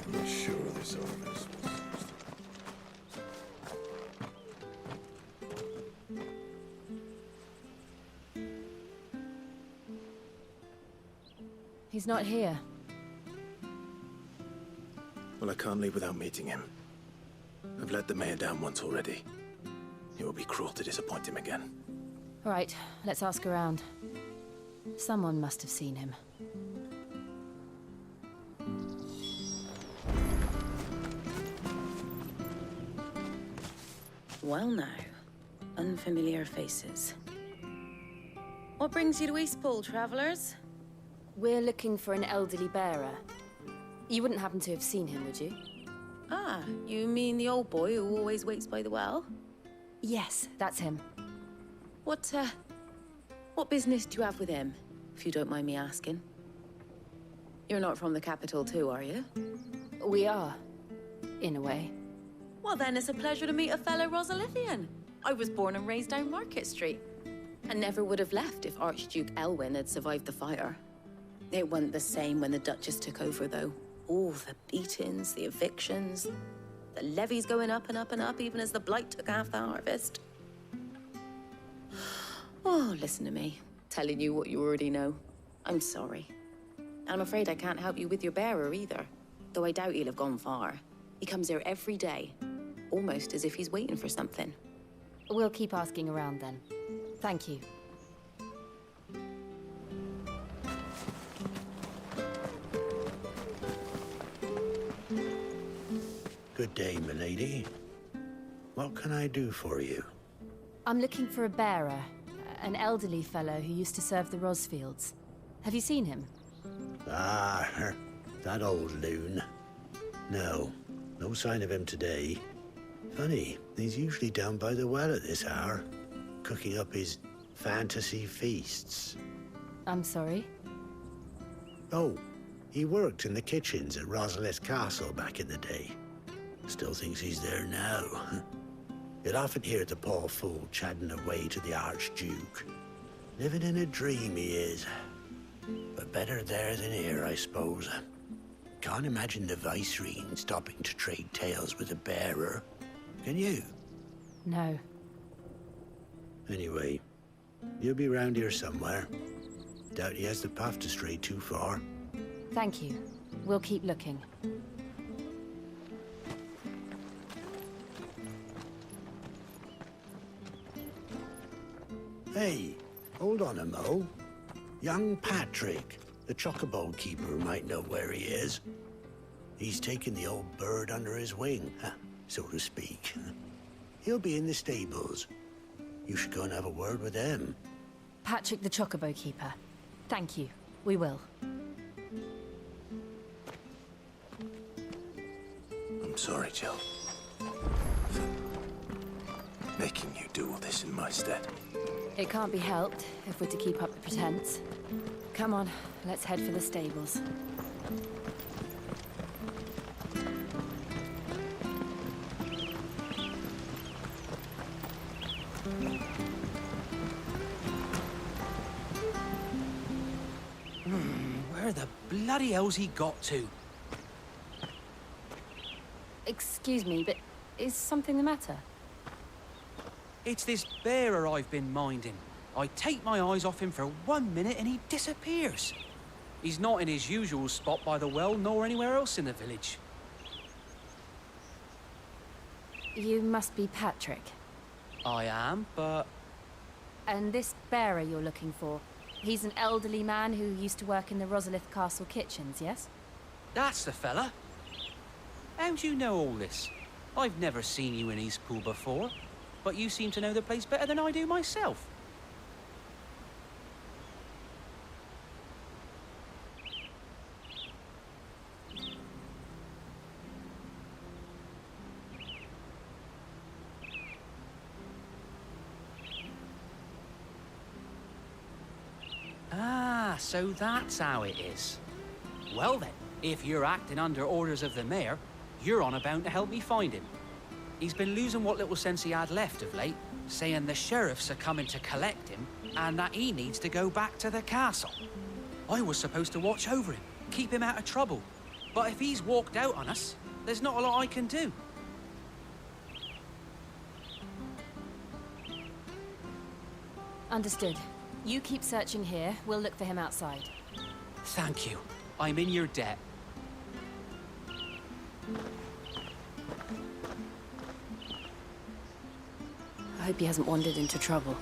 I'm sure this office was... He's not here. Well, I can't leave without meeting him. I've let the mayor down once already. It would be cruel to disappoint him again. All right, let's ask around. Someone must have seen him. Well now, unfamiliar faces. What brings you to Eastpool, travellers? We're looking for an elderly bearer. You wouldn't happen to have seen him, would you? Ah, you mean the old boy who always waits by the well? Yes, that's him. What business do you have with him, if you don't mind me asking? You're not from the capital too, are you? We are, in a way. Well then, it's a pleasure to meet a fellow Rosalithian. I was born and raised down Market Street. And never would have left if Archduke Elwyn had survived the fire. It wasn't the same when the Duchess took over, though. All the beatings, the evictions, the levies going up and up and up, even as the blight took half the harvest. Oh, listen to me, telling you what you already know. I'm sorry. And I'm afraid I can't help you with your bearer either, though I doubt he'll have gone far. He comes here every day, almost as if he's waiting for something. We'll keep asking around then. Thank you. Good day, milady. What can I do for you? I'm looking for a bearer, an elderly fellow who used to serve the Rosfields. Have you seen him? Ah, that old loon. No sign of him today. Funny, he's usually down by the well at this hour, cooking up his fantasy feasts. I'm sorry? Oh, he worked in the kitchens at Rosalith Castle back in the day. Still thinks he's there now. You'll often hear the poor fool chatting away to the Archduke. Living in a dream he is. But better there than here, I suppose. Can't imagine the Viceroy stopping to trade tales with a bearer. Can you? No. Anyway, he'll be round here somewhere. Doubt he has the path to stray too far. Thank you. We'll keep looking. Hey, hold on a mo. Young Patrick, the chocobo keeper, might know where he is. He's taken the old bird under his wing, so to speak. He'll be in the stables. You should go and have a word with him. Patrick the chocobo keeper. Thank you. We will. I'm sorry, Jill. For making you do all this in my stead. It can't be helped if we're to keep up the pretense. Come on, let's head for the stables. Where the bloody hell's he got to? Excuse me, but is something the matter? It's this bearer I've been minding. I take my eyes off him for 1 minute and he disappears. He's not in his usual spot by the well, nor anywhere else in the village. You must be Patrick. I am, but... And this bearer you're looking for, he's an elderly man who used to work in the Rosalith Castle kitchens, yes? That's the fella. How do you know all this? I've never seen you in Eastpool before, but you seem to know the place better than I do myself. Ah, so that's how it is. Well then, if you're acting under orders of the mayor, you're on about to help me find him. He's been losing what little sense he had left of late, saying the sheriffs are coming to collect him and that he needs to go back to the castle. I was supposed to watch over him, keep him out of trouble. But if he's walked out on us, there's not a lot I can do. Understood. You keep searching here, we'll look for him outside. Thank you. I'm in your debt. I hope he hasn't wandered into trouble.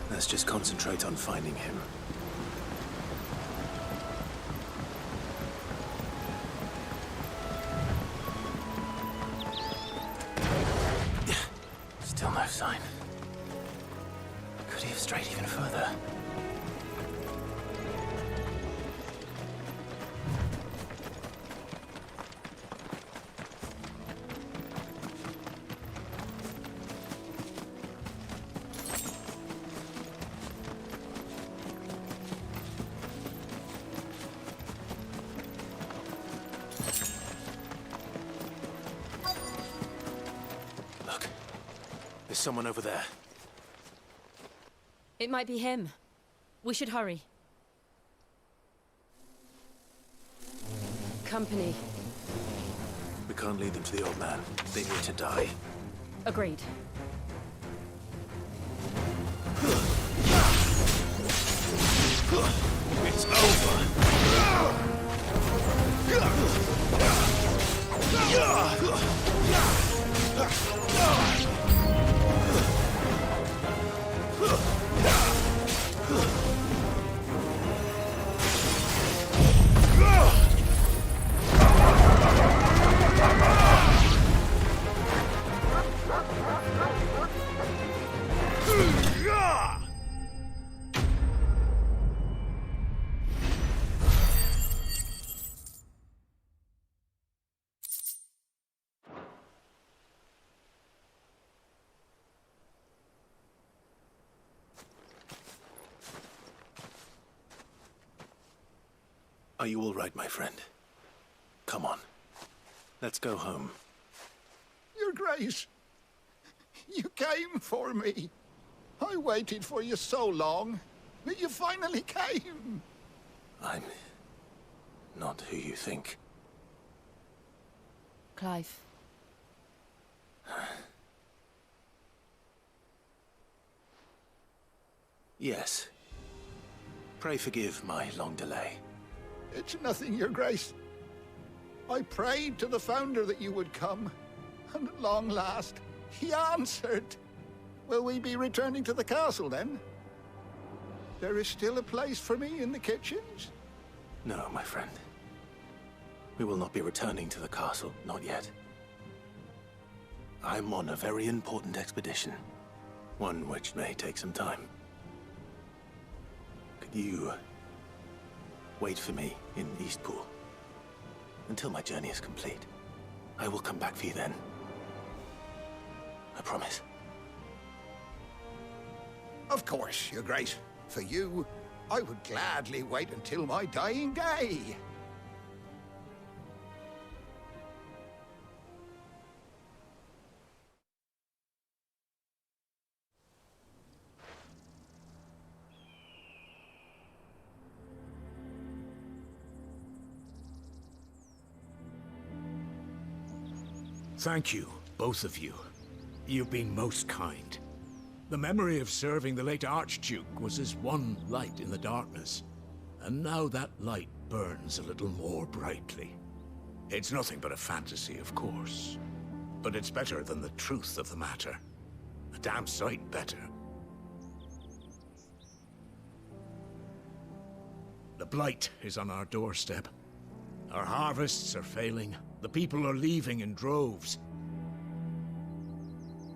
Let's just concentrate on finding him. Still no sign. Could he have strayed even further? Someone over there. It might be him. We should hurry. Company. We can't lead them to the old man. They need to die. Agreed. It's over. Are you all right, my friend? Come on. Let's go home. Your Grace, you came for me. I waited for you so long, but you finally came. I'm not who you think. Clive. Yes. Pray forgive my long delay. It's nothing, Your Grace. I prayed to the Founder that you would come, and at long last, he answered. Will we be returning to the castle, then? There is still a place for me in the kitchens? No, my friend. We will not be returning to the castle, not yet. I'm on a very important expedition, one which may take some time. Could you wait for me in Eastpool until my journey is complete? I will come back for you then. I promise. Of course, Your Grace. For you, I would gladly wait until my dying day. Thank you, both of you. You've been most kind. The memory of serving the late Archduke was as one light in the darkness, and now that light burns a little more brightly. It's nothing but a fantasy, of course, but it's better than the truth of the matter. A damn sight better. The blight is on our doorstep. Our harvests are failing. The people are leaving in droves.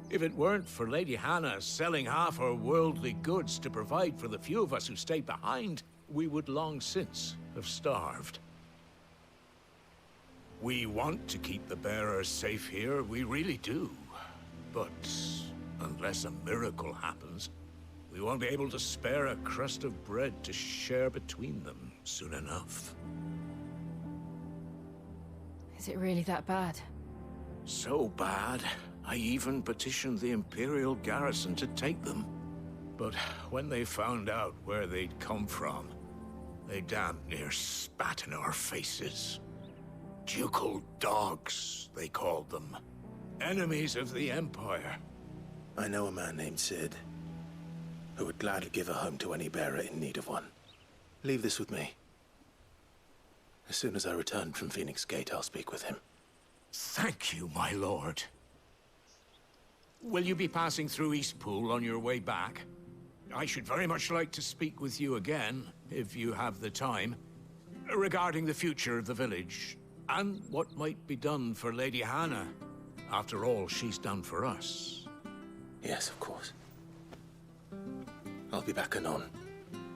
If it weren't for Lady Hannah selling half her worldly goods to provide for the few of us who stayed behind, we would long since have starved. We want to keep the bearers safe here, we really do. But unless a miracle happens, we we won't be able to spare a crust of bread to share between them soon enough. Is it really that bad? So bad, I even petitioned the Imperial garrison to take them. But when they found out where they'd come from, they damn near spat in our faces. Ducal dogs, they called them. Enemies of the Empire. I know a man named Sid, who would gladly give a home to any bearer in need of one. Leave this with me. As soon as I return from Phoenix Gate, I'll speak with him. Thank you, my lord. Will you be passing through Eastpool on your way back? I should very much like to speak with you again, if you have the time, regarding the future of the village, and what might be done for Lady Hannah. After all she's done for us. Yes, of course. I'll be back anon.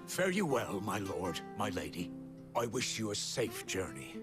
Fare you well, my lord, my lady. I wish you a safe journey.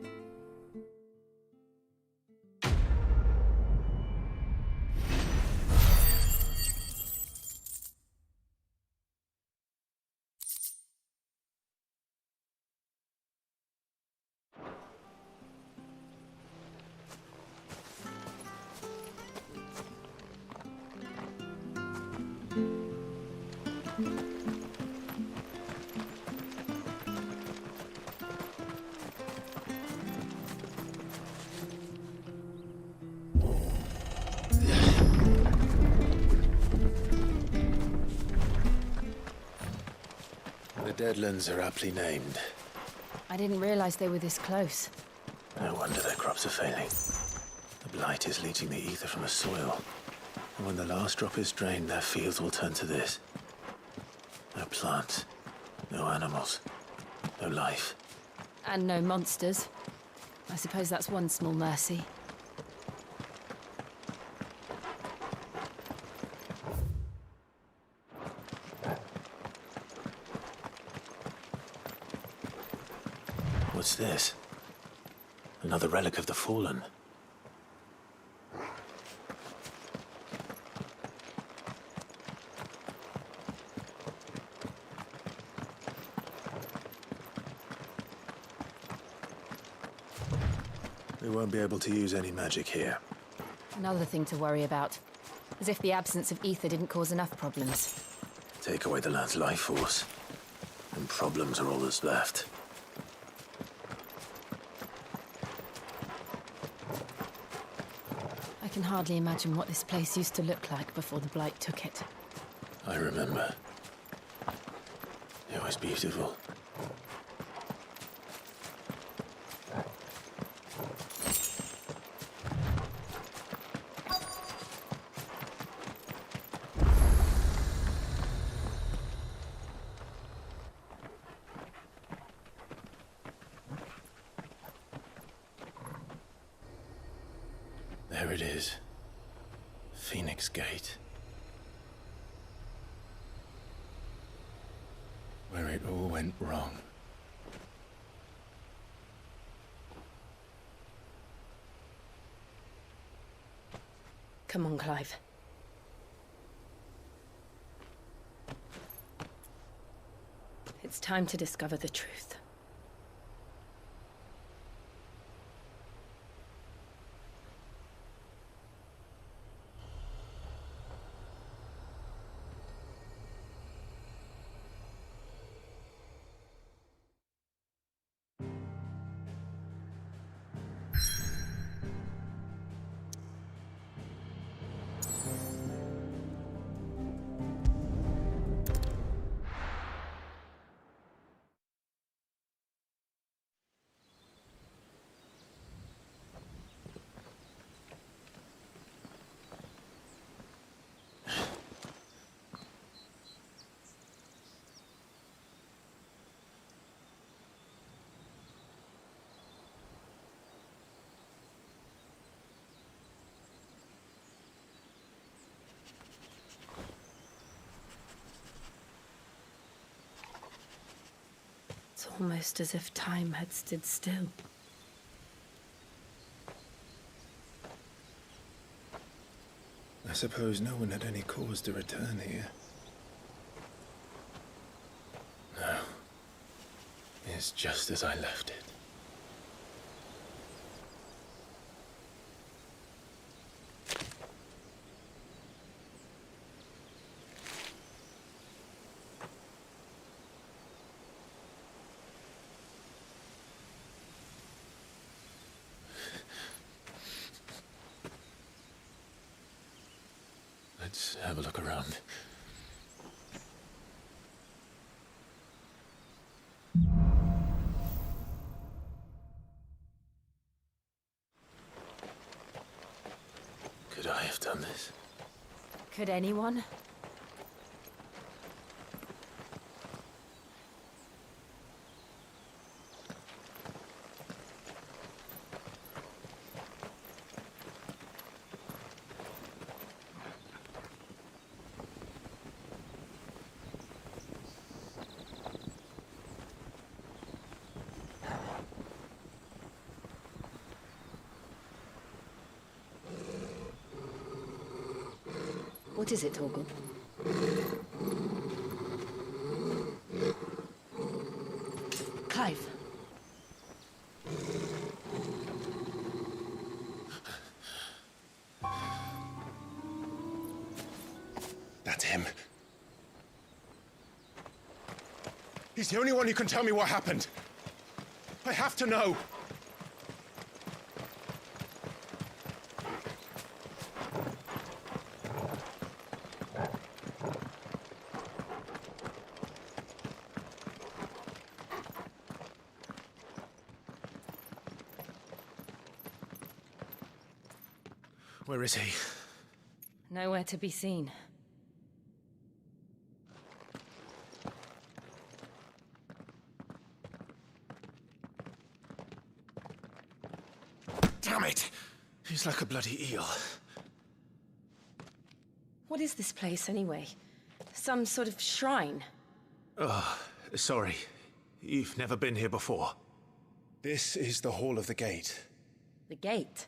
The deadlands are aptly named. I didn't realize they were this close. No wonder their crops are failing. The blight is leaching the ether from the soil. And when the last drop is drained, their fields will turn to this. No plants, no animals, no life. And no monsters. I suppose that's one small mercy. What's this? Another relic of the Fallen. We won't be able to use any magic here. Another thing to worry about. As if the absence of ether didn't cause enough problems. Take away the lad's life force, and problems are all that's left. I can hardly imagine what this place used to look like before the blight took it. I remember. It was beautiful. There it is. Phoenix Gate. Where it all went wrong. Come on, Clive. It's time to discover the truth. It's almost as if time had stood still. I suppose no one had any cause to return here. is just as I left it. Let's have a look around. Could I have done this? Could anyone? What is it, Torgal? Clive. That's him. He's the only one who can tell me what happened. I have to know. Where is he? Nowhere to be seen. Damn it! He's like a bloody eel. What is this place, anyway? Some sort of shrine? Oh, sorry. You've never been here before. This is the Hall of the Gate. The gate?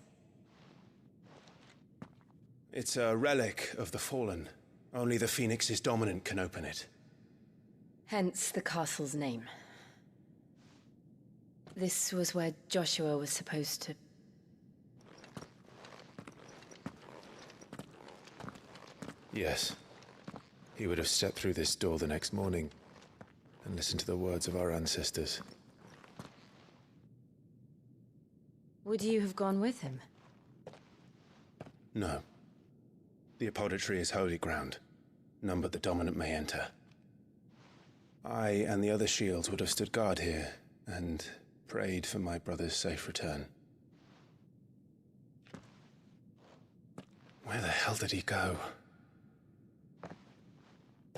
It's a relic of the Fallen. Only the Phoenix's dominant can open it. Hence the castle's name. This was where Joshua was supposed to... Yes. He would have stepped through this door the next morning and listened to the words of our ancestors. Would you have gone with him? No. The apodatory is holy ground. None but the dominant may enter. I and the other shields would have stood guard here and prayed for my brother's safe return. Where the hell did he go?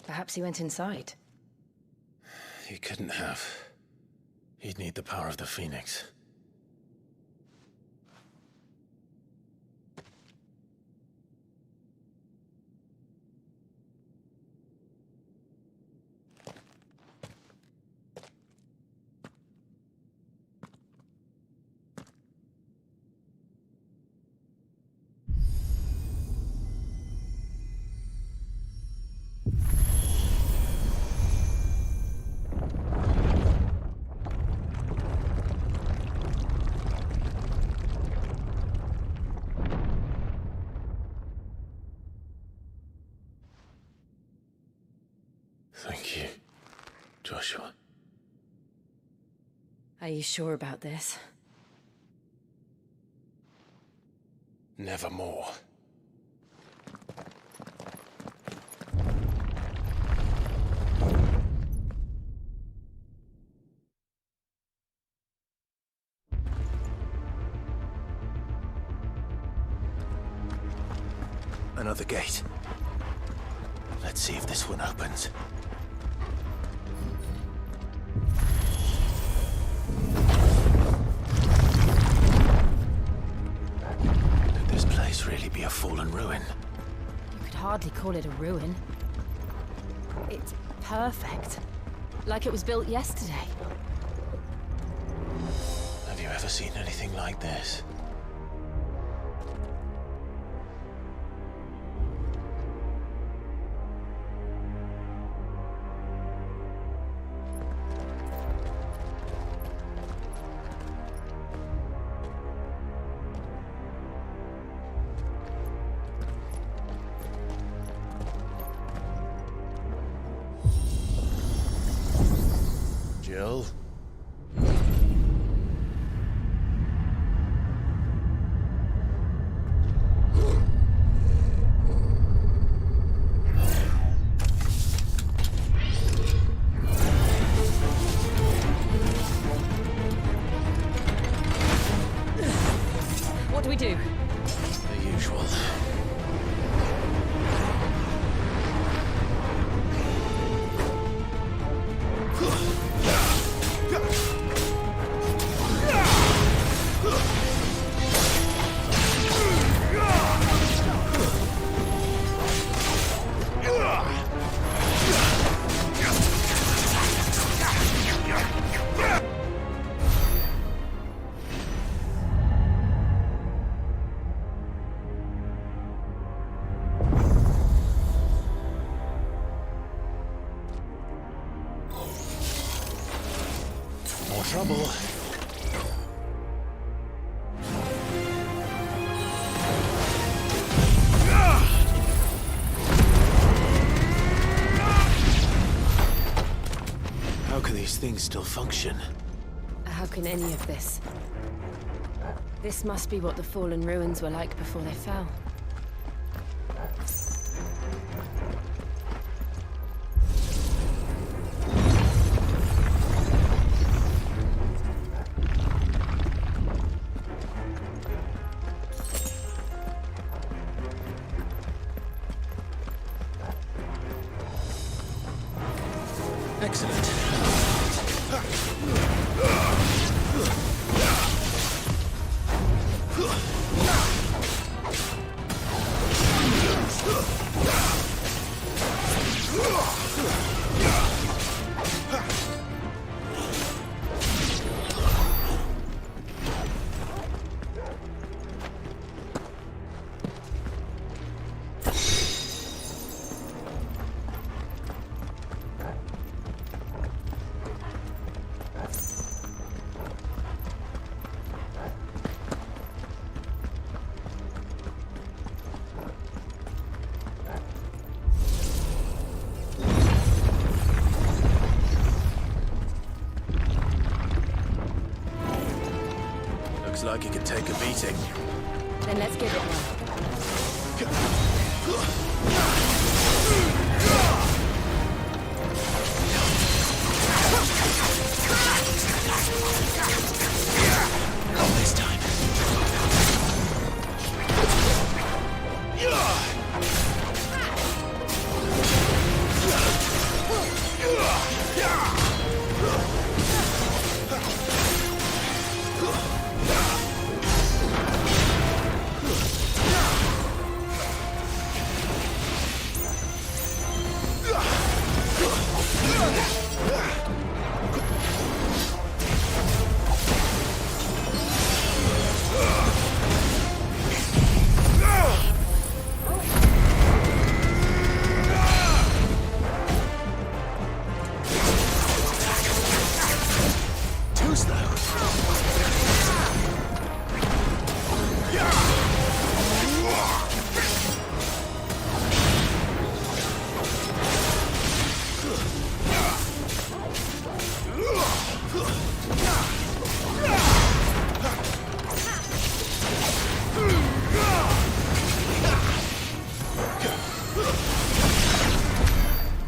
Perhaps he went inside. He couldn't have. He'd need the power of the Phoenix. Thank you, Joshua. Are you sure about this? Nevermore. Another gate. Let's see if this one opens. Could this place really be a fallen ruin? You could hardly call it a ruin. It's perfect. Like it was built yesterday. Have you ever seen anything like this? skill. What do we do? The usual. More trouble. How can these things still function? How can any of this? This must be what the fallen ruins were like before they fell. Excellent. Looks like it could take a beating. Then let's give it one. Not this time.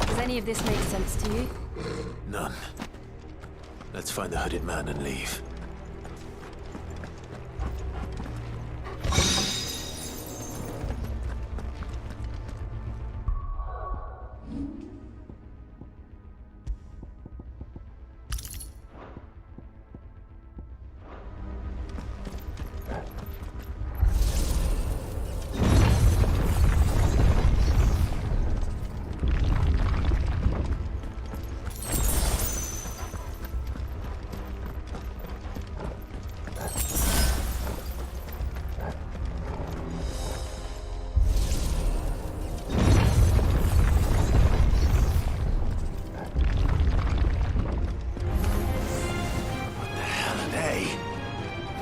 Does any of this make sense to you? None. Let's find the hooded man and leave.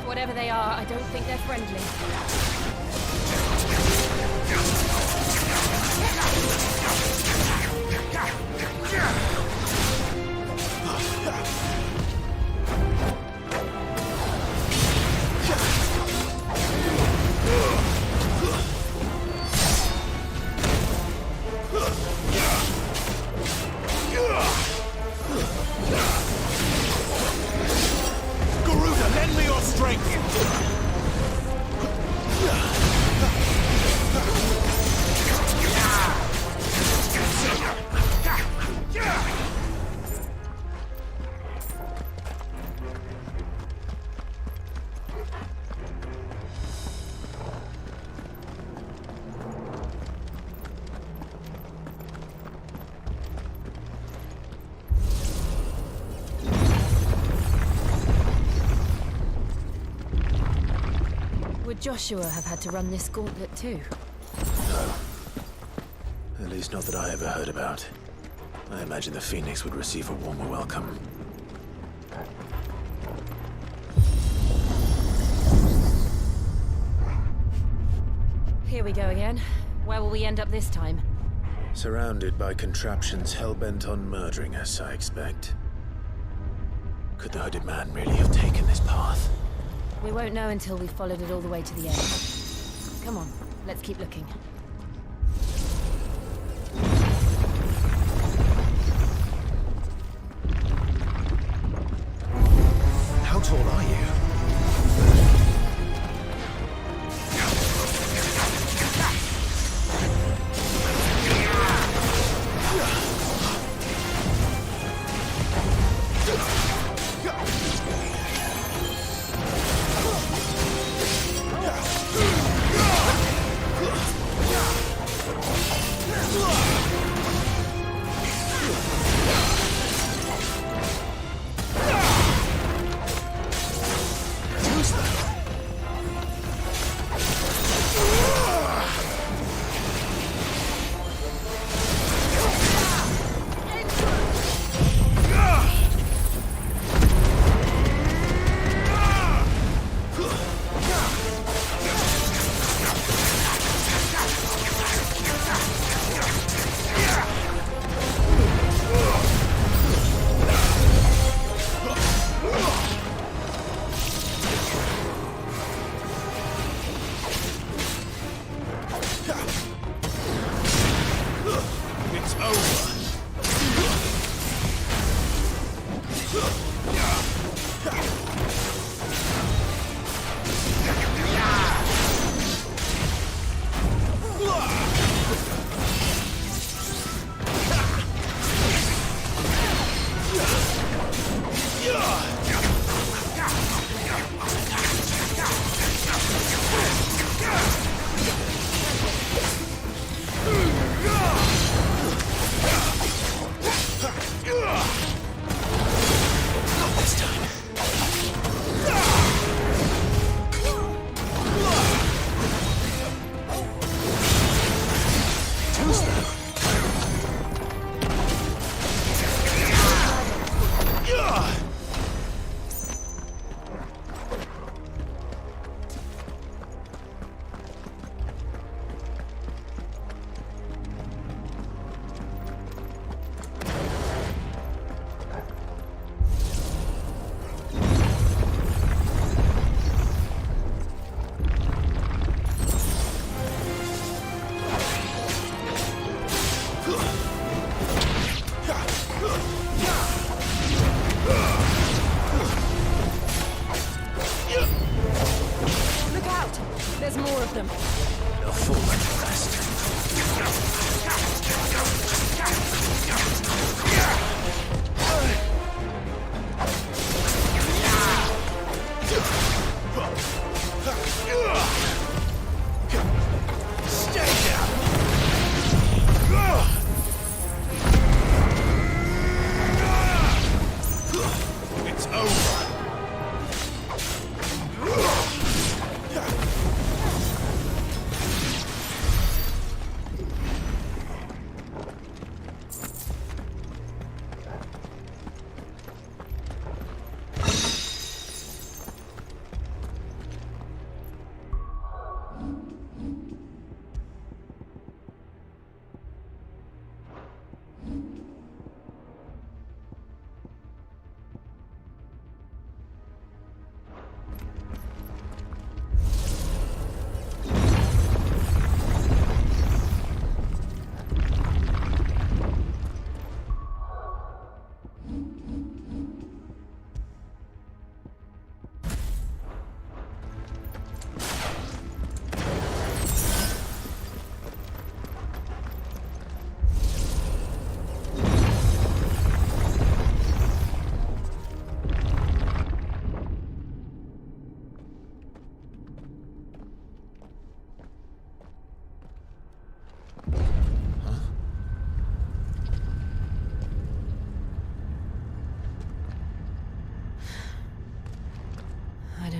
Whatever they are, I don't think they're friendly. strength! Would Joshua have had to run this gauntlet too? No. At least not that I ever heard about. I imagine the Phoenix would receive a warmer welcome. Here we go again. Where will we end up this time? Surrounded by contraptions hell-bent on murdering us, I expect. Could the hooded man really have taken this path? We won't know until we've followed it all the way to the end. Come on, let's keep looking. How tall are you?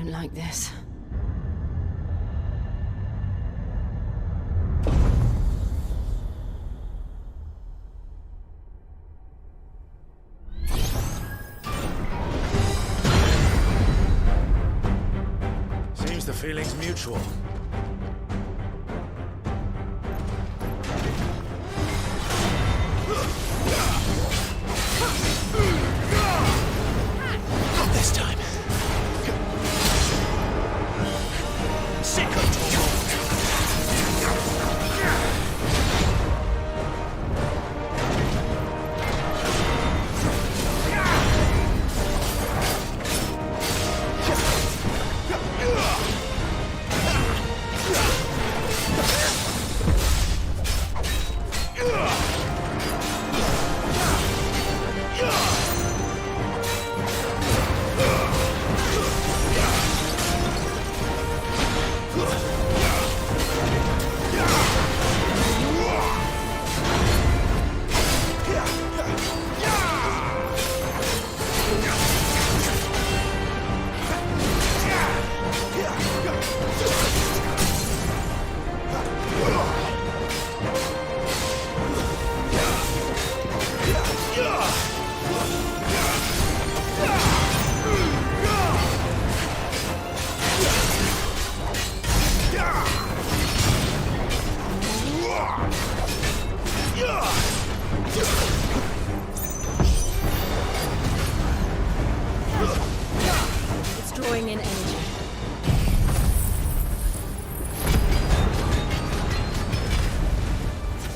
don't like this. Seems the feeling's mutual. Not this time. It's drawing in energy.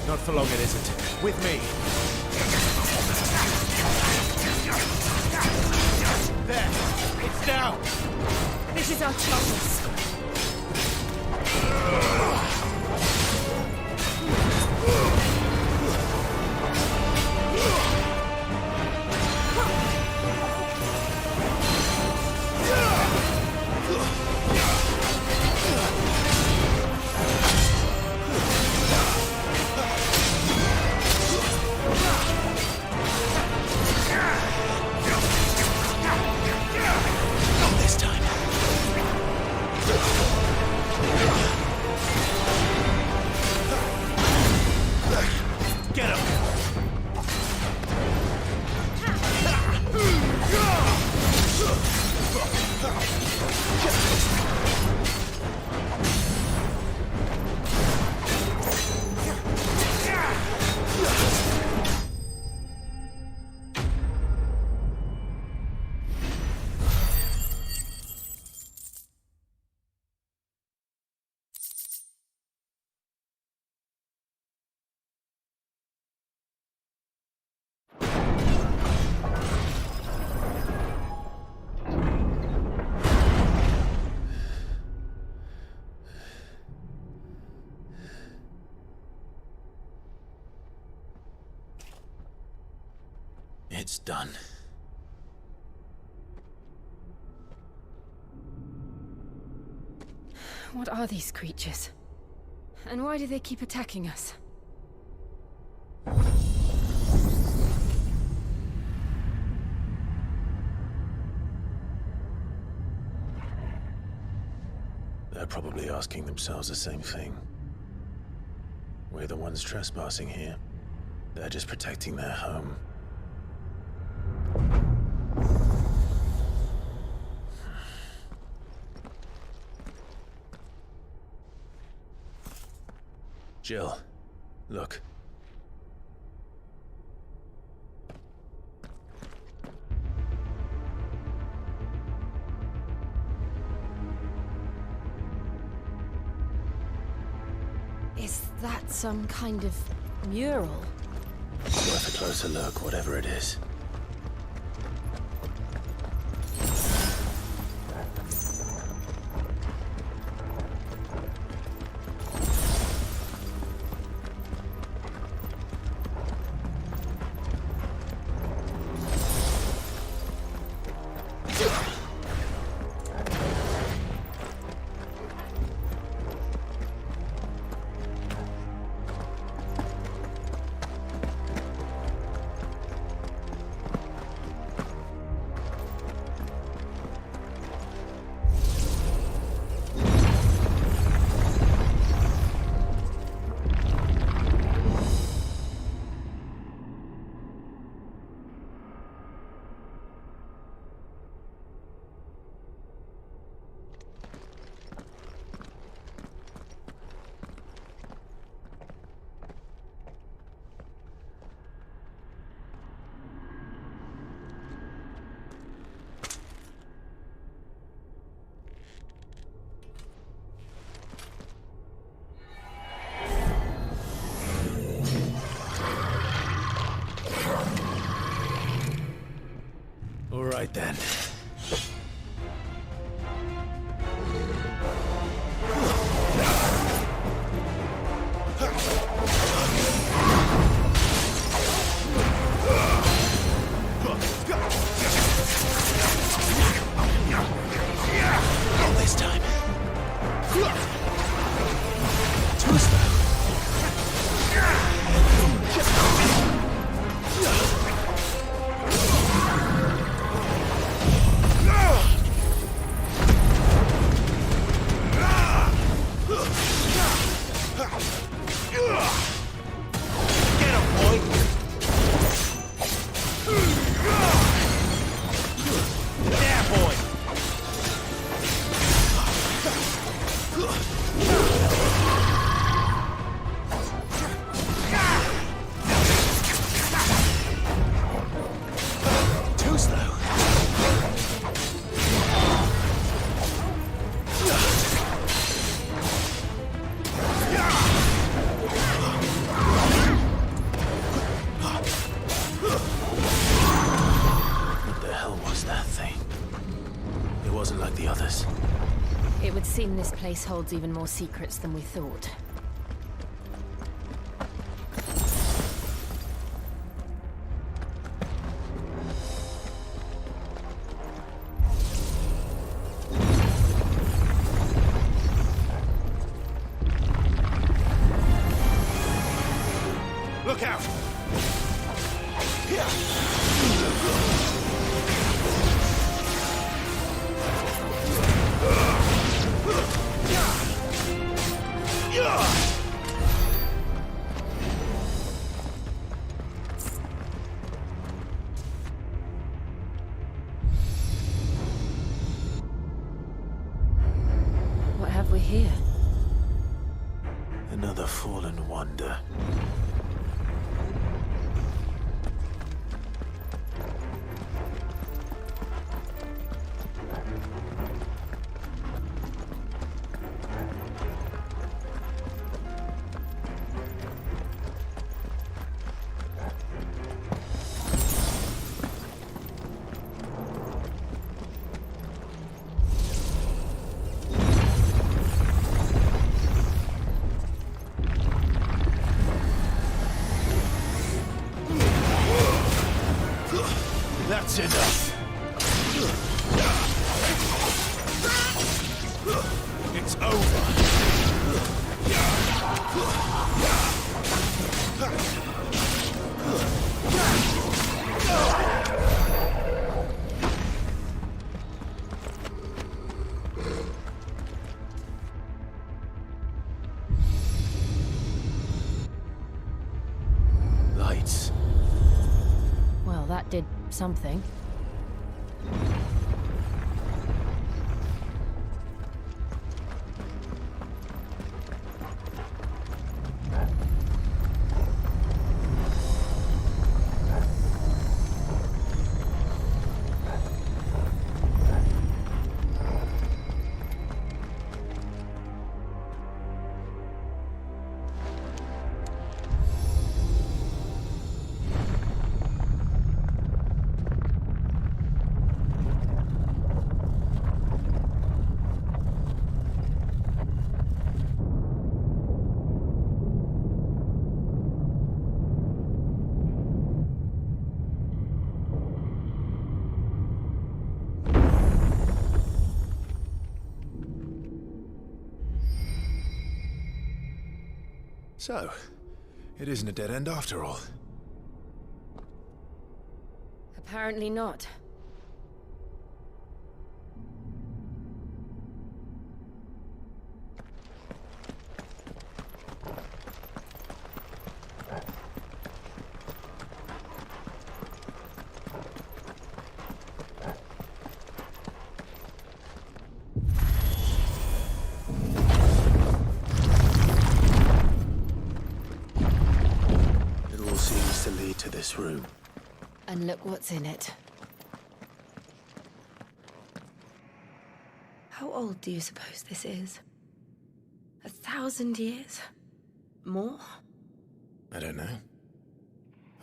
Not for long it isn't. With me. There. It's down. This is our chance. Not this time. Get him. It's done. What are these creatures? And why do they keep attacking us? They're probably asking themselves the same thing. We're the ones trespassing here. They're just protecting their home. Jill, look. Is that some kind of mural? Worth a closer look, whatever it is. wasn't like the others. It would seem this place holds even more secrets than we thought. Look out! What have we here? Another fallen wonder. That's enough. It's over. Lights. Well, that did something. So, it isn't a dead end after all. Apparently not. Seems to lead to this room. And look what's in it. How old do you suppose this is? 1,000 years? More? I don't know.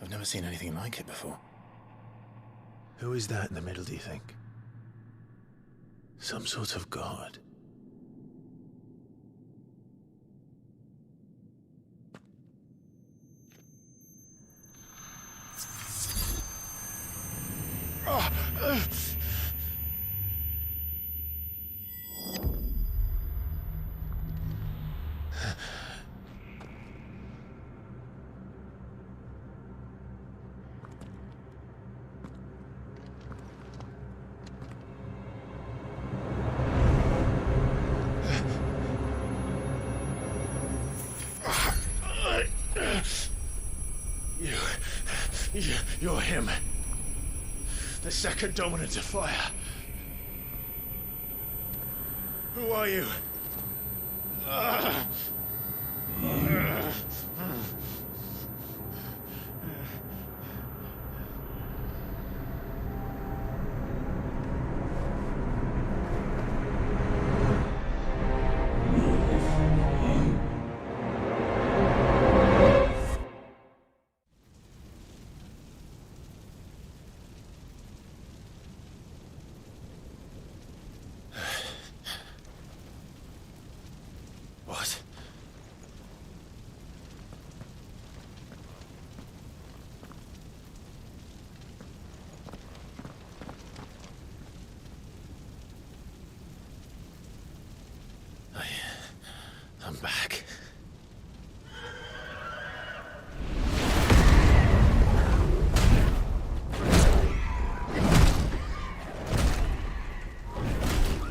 I've never seen anything like it before. Who is that in the middle, do you think? Some sort of god? You're him. The second dominant of fire. Who are you? back.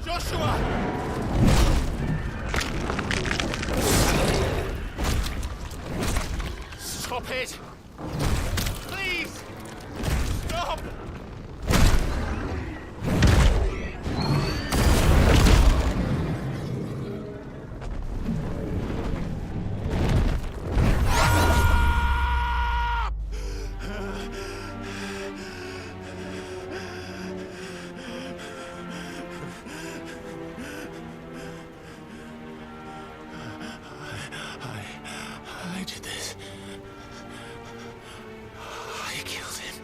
Joshua! Stop it! Please! Stop! I did this. I killed him.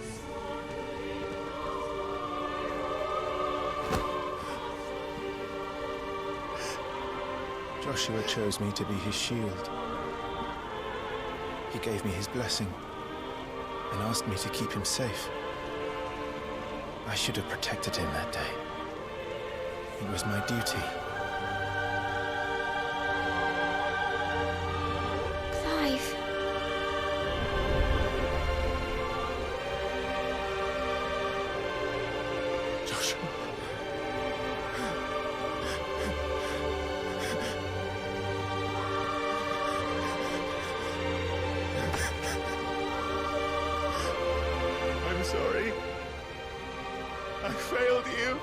Joshua chose me to be his shield. He gave me his blessing and asked me to keep him safe. I should have protected him that day. It was my duty. Clive. Joshua. I'm sorry. I failed you.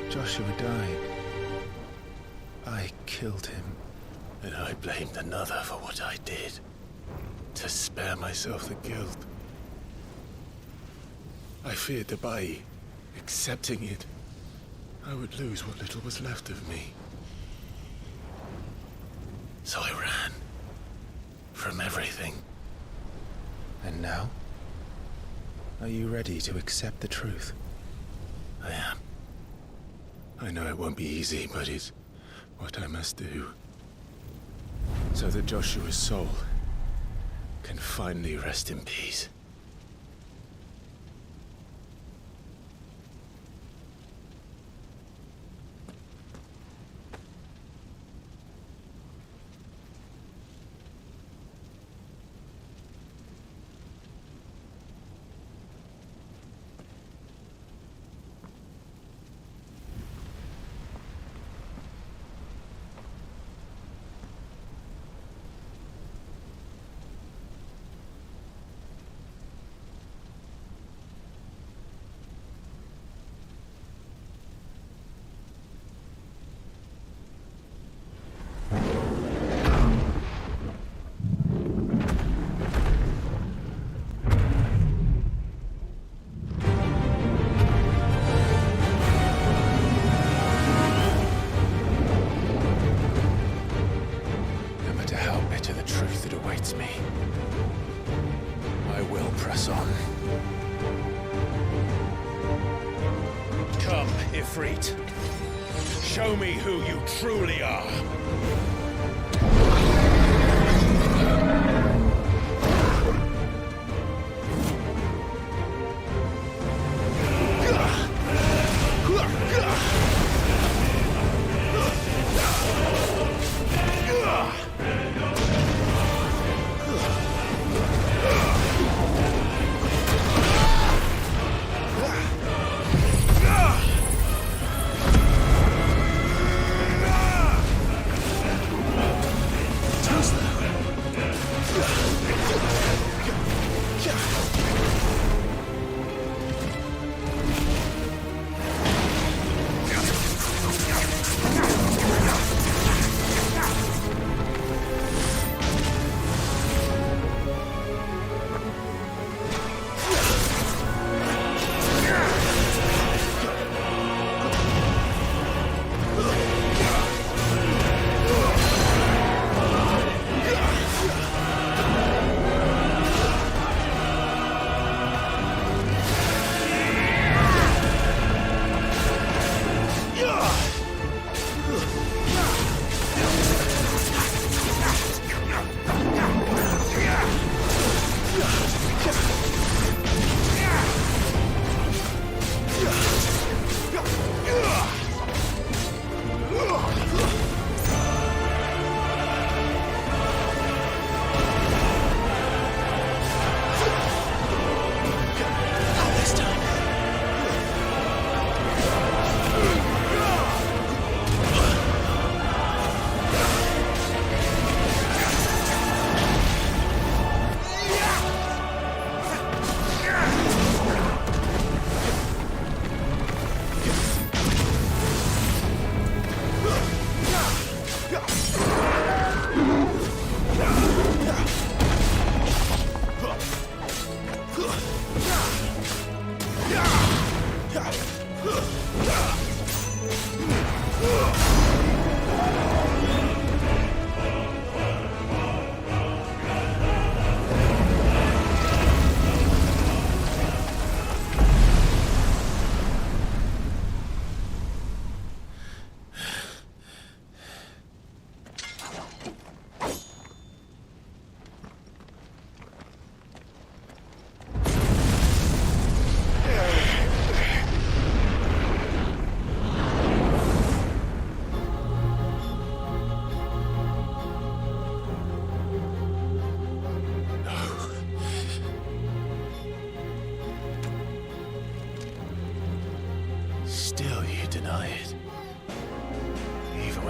Joshua died. I killed him. And I blamed another for what I did. To spare myself the guilt. I feared that by accepting it, I would lose what little was left of me. So I ran. From everything. And now? Are you ready to accept the truth? I am. I know it won't be easy, but it's what I must do. So that Joshua's soul can finally rest in peace. Me. I will press on. Come, Ifrit. Show me who you truly are.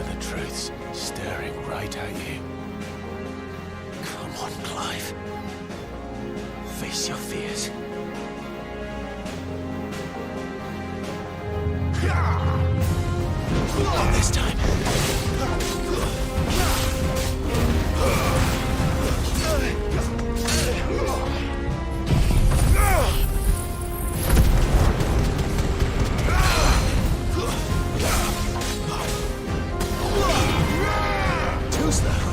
when the truth's staring right at you. Come on, Clive. Face your fears. Not this time. Too slow.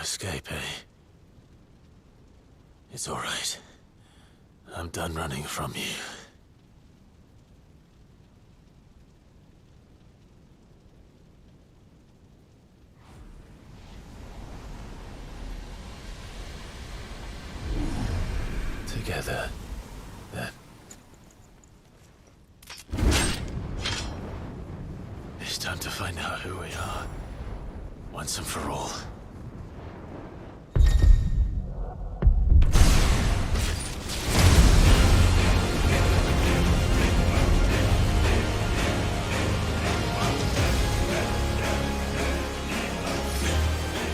Escape, eh? It's all right. I'm done running from you. Together, then. It's time to find out who we are, once and for all.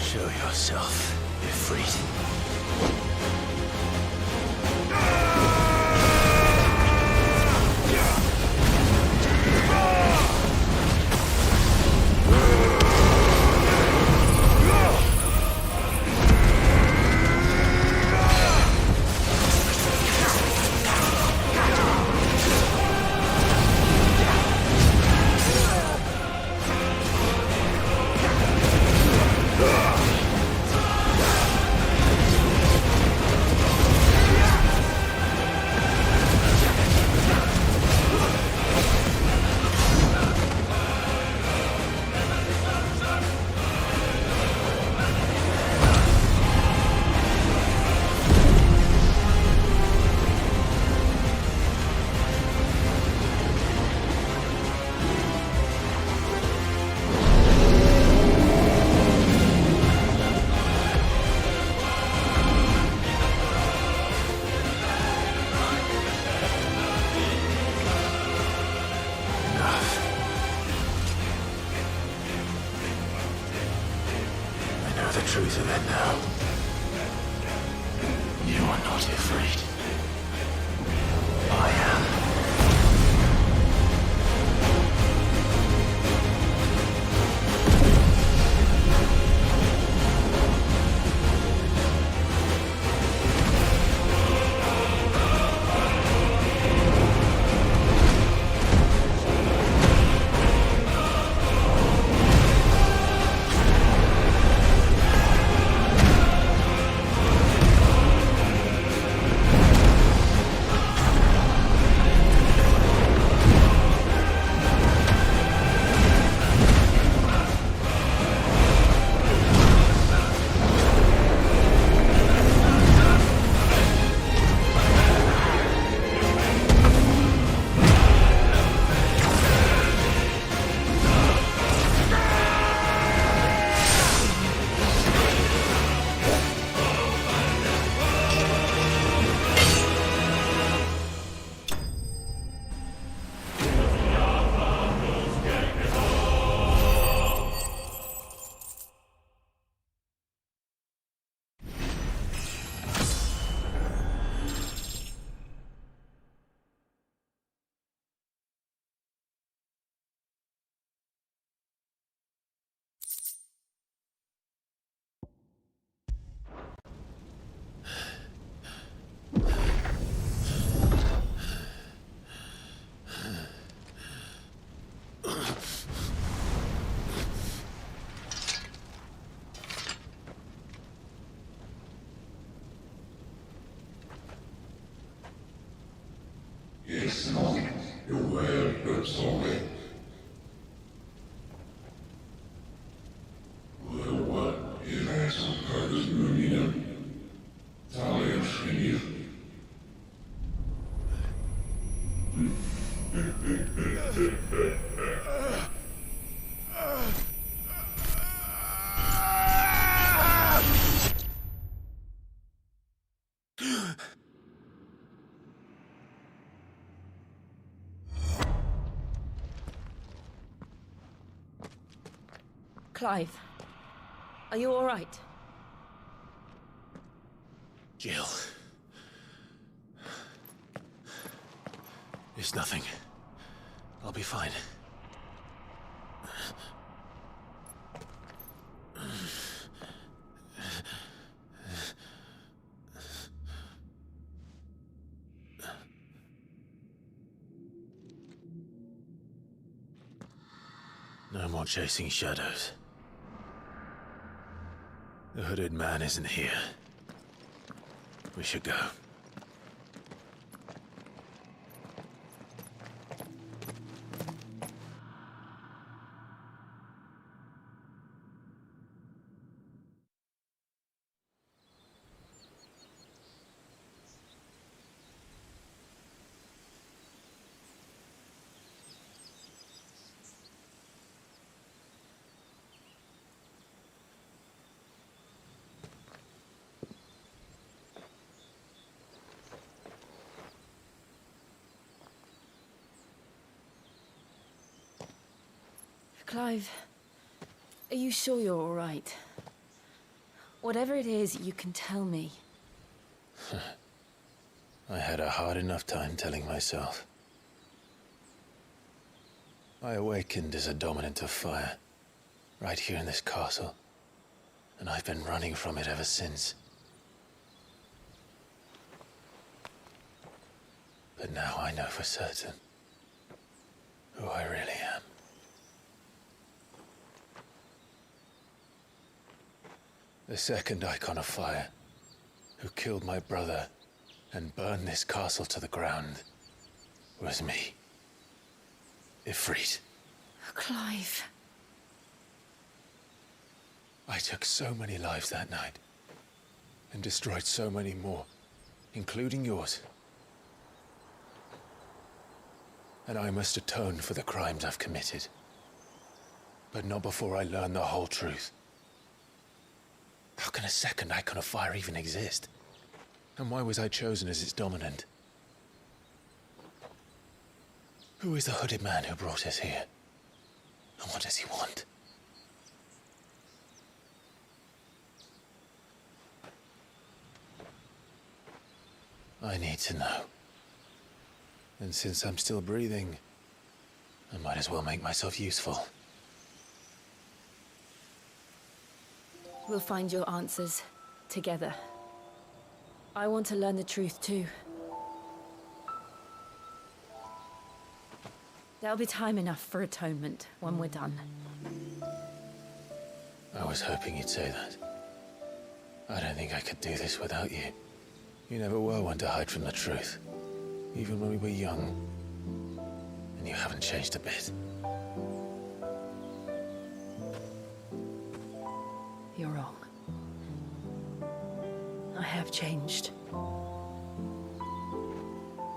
Show yourself, Ifrit. know the truth of it now. You are not afraid. I am. Yes, no, you will persone. What is that some kind of lumina? Talia Shinir. Clive, are you all right? Jill. It's nothing. I'll be fine. No more chasing shadows. The hooded man isn't here. We should go. Clive, are you sure you're all right? Whatever it is, you can tell me. I had a hard enough time telling myself. I awakened as a dominant of fire, right here in this castle, and I've been running from it ever since. But now I know for certain who I really am. The second icon of fire, who killed my brother and burned this castle to the ground, was me. Ifrit. Clive. I took so many lives that night, and destroyed so many more, including yours. And I must atone for the crimes I've committed. But not before I learn the whole truth. How can a second icon of fire even exist? And why was I chosen as its dominant? Who is the hooded man who brought us here? And what does he want? I need to know. And since I'm still breathing, I might as well make myself useful. We'll find your answers together. I want to learn the truth too. There'll be time enough for atonement when we're done. I was hoping you'd say that. I don't think I could do this without you. you never were one to hide from the truth. Even when we were young. And you haven't changed a bit. You're wrong. I have changed.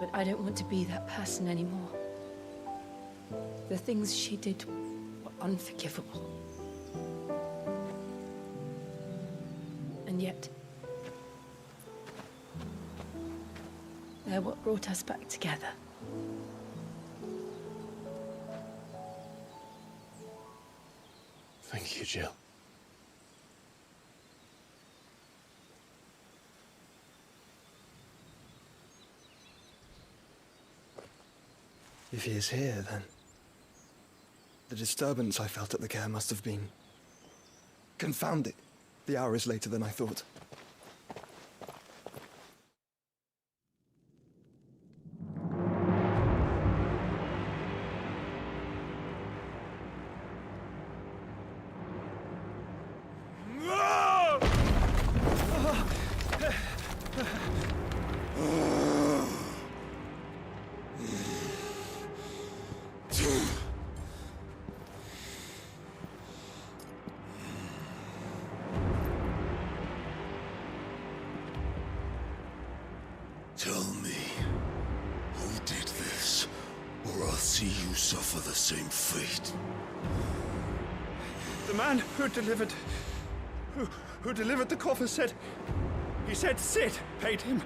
But I don't want to be that person anymore. The things she did were unforgivable. And yet, they're what brought us back together. Thank you, Jill. If he is here, then the disturbance I felt at the care must have been... Confound it. The hour is later than I thought. Tell me, who did this, or I'll see you suffer the same fate. The man who delivered the coffer said... He said Sid paid him.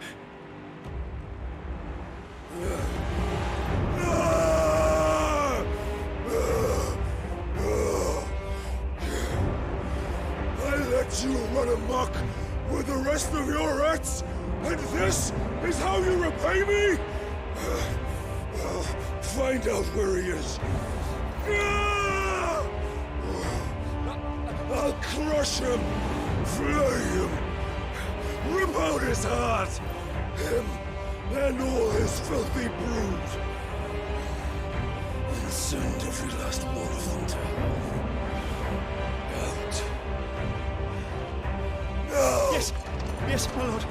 I let you run amok with the rest of your rats, and this is how you repay me? I'll find out where he is. I'll crush him, flay him, rip out his heart, him and all his filthy brood, and send every last one of them to hell. Out. Now! Yes, yes, my lord.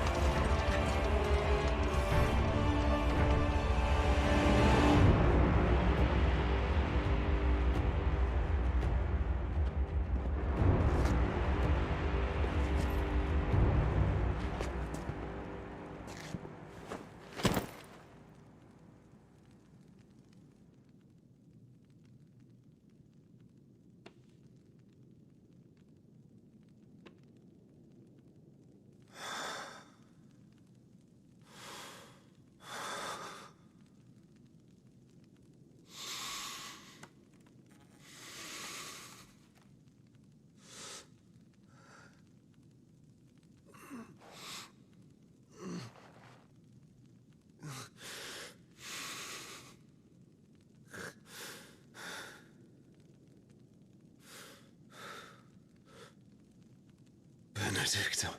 Benedicta.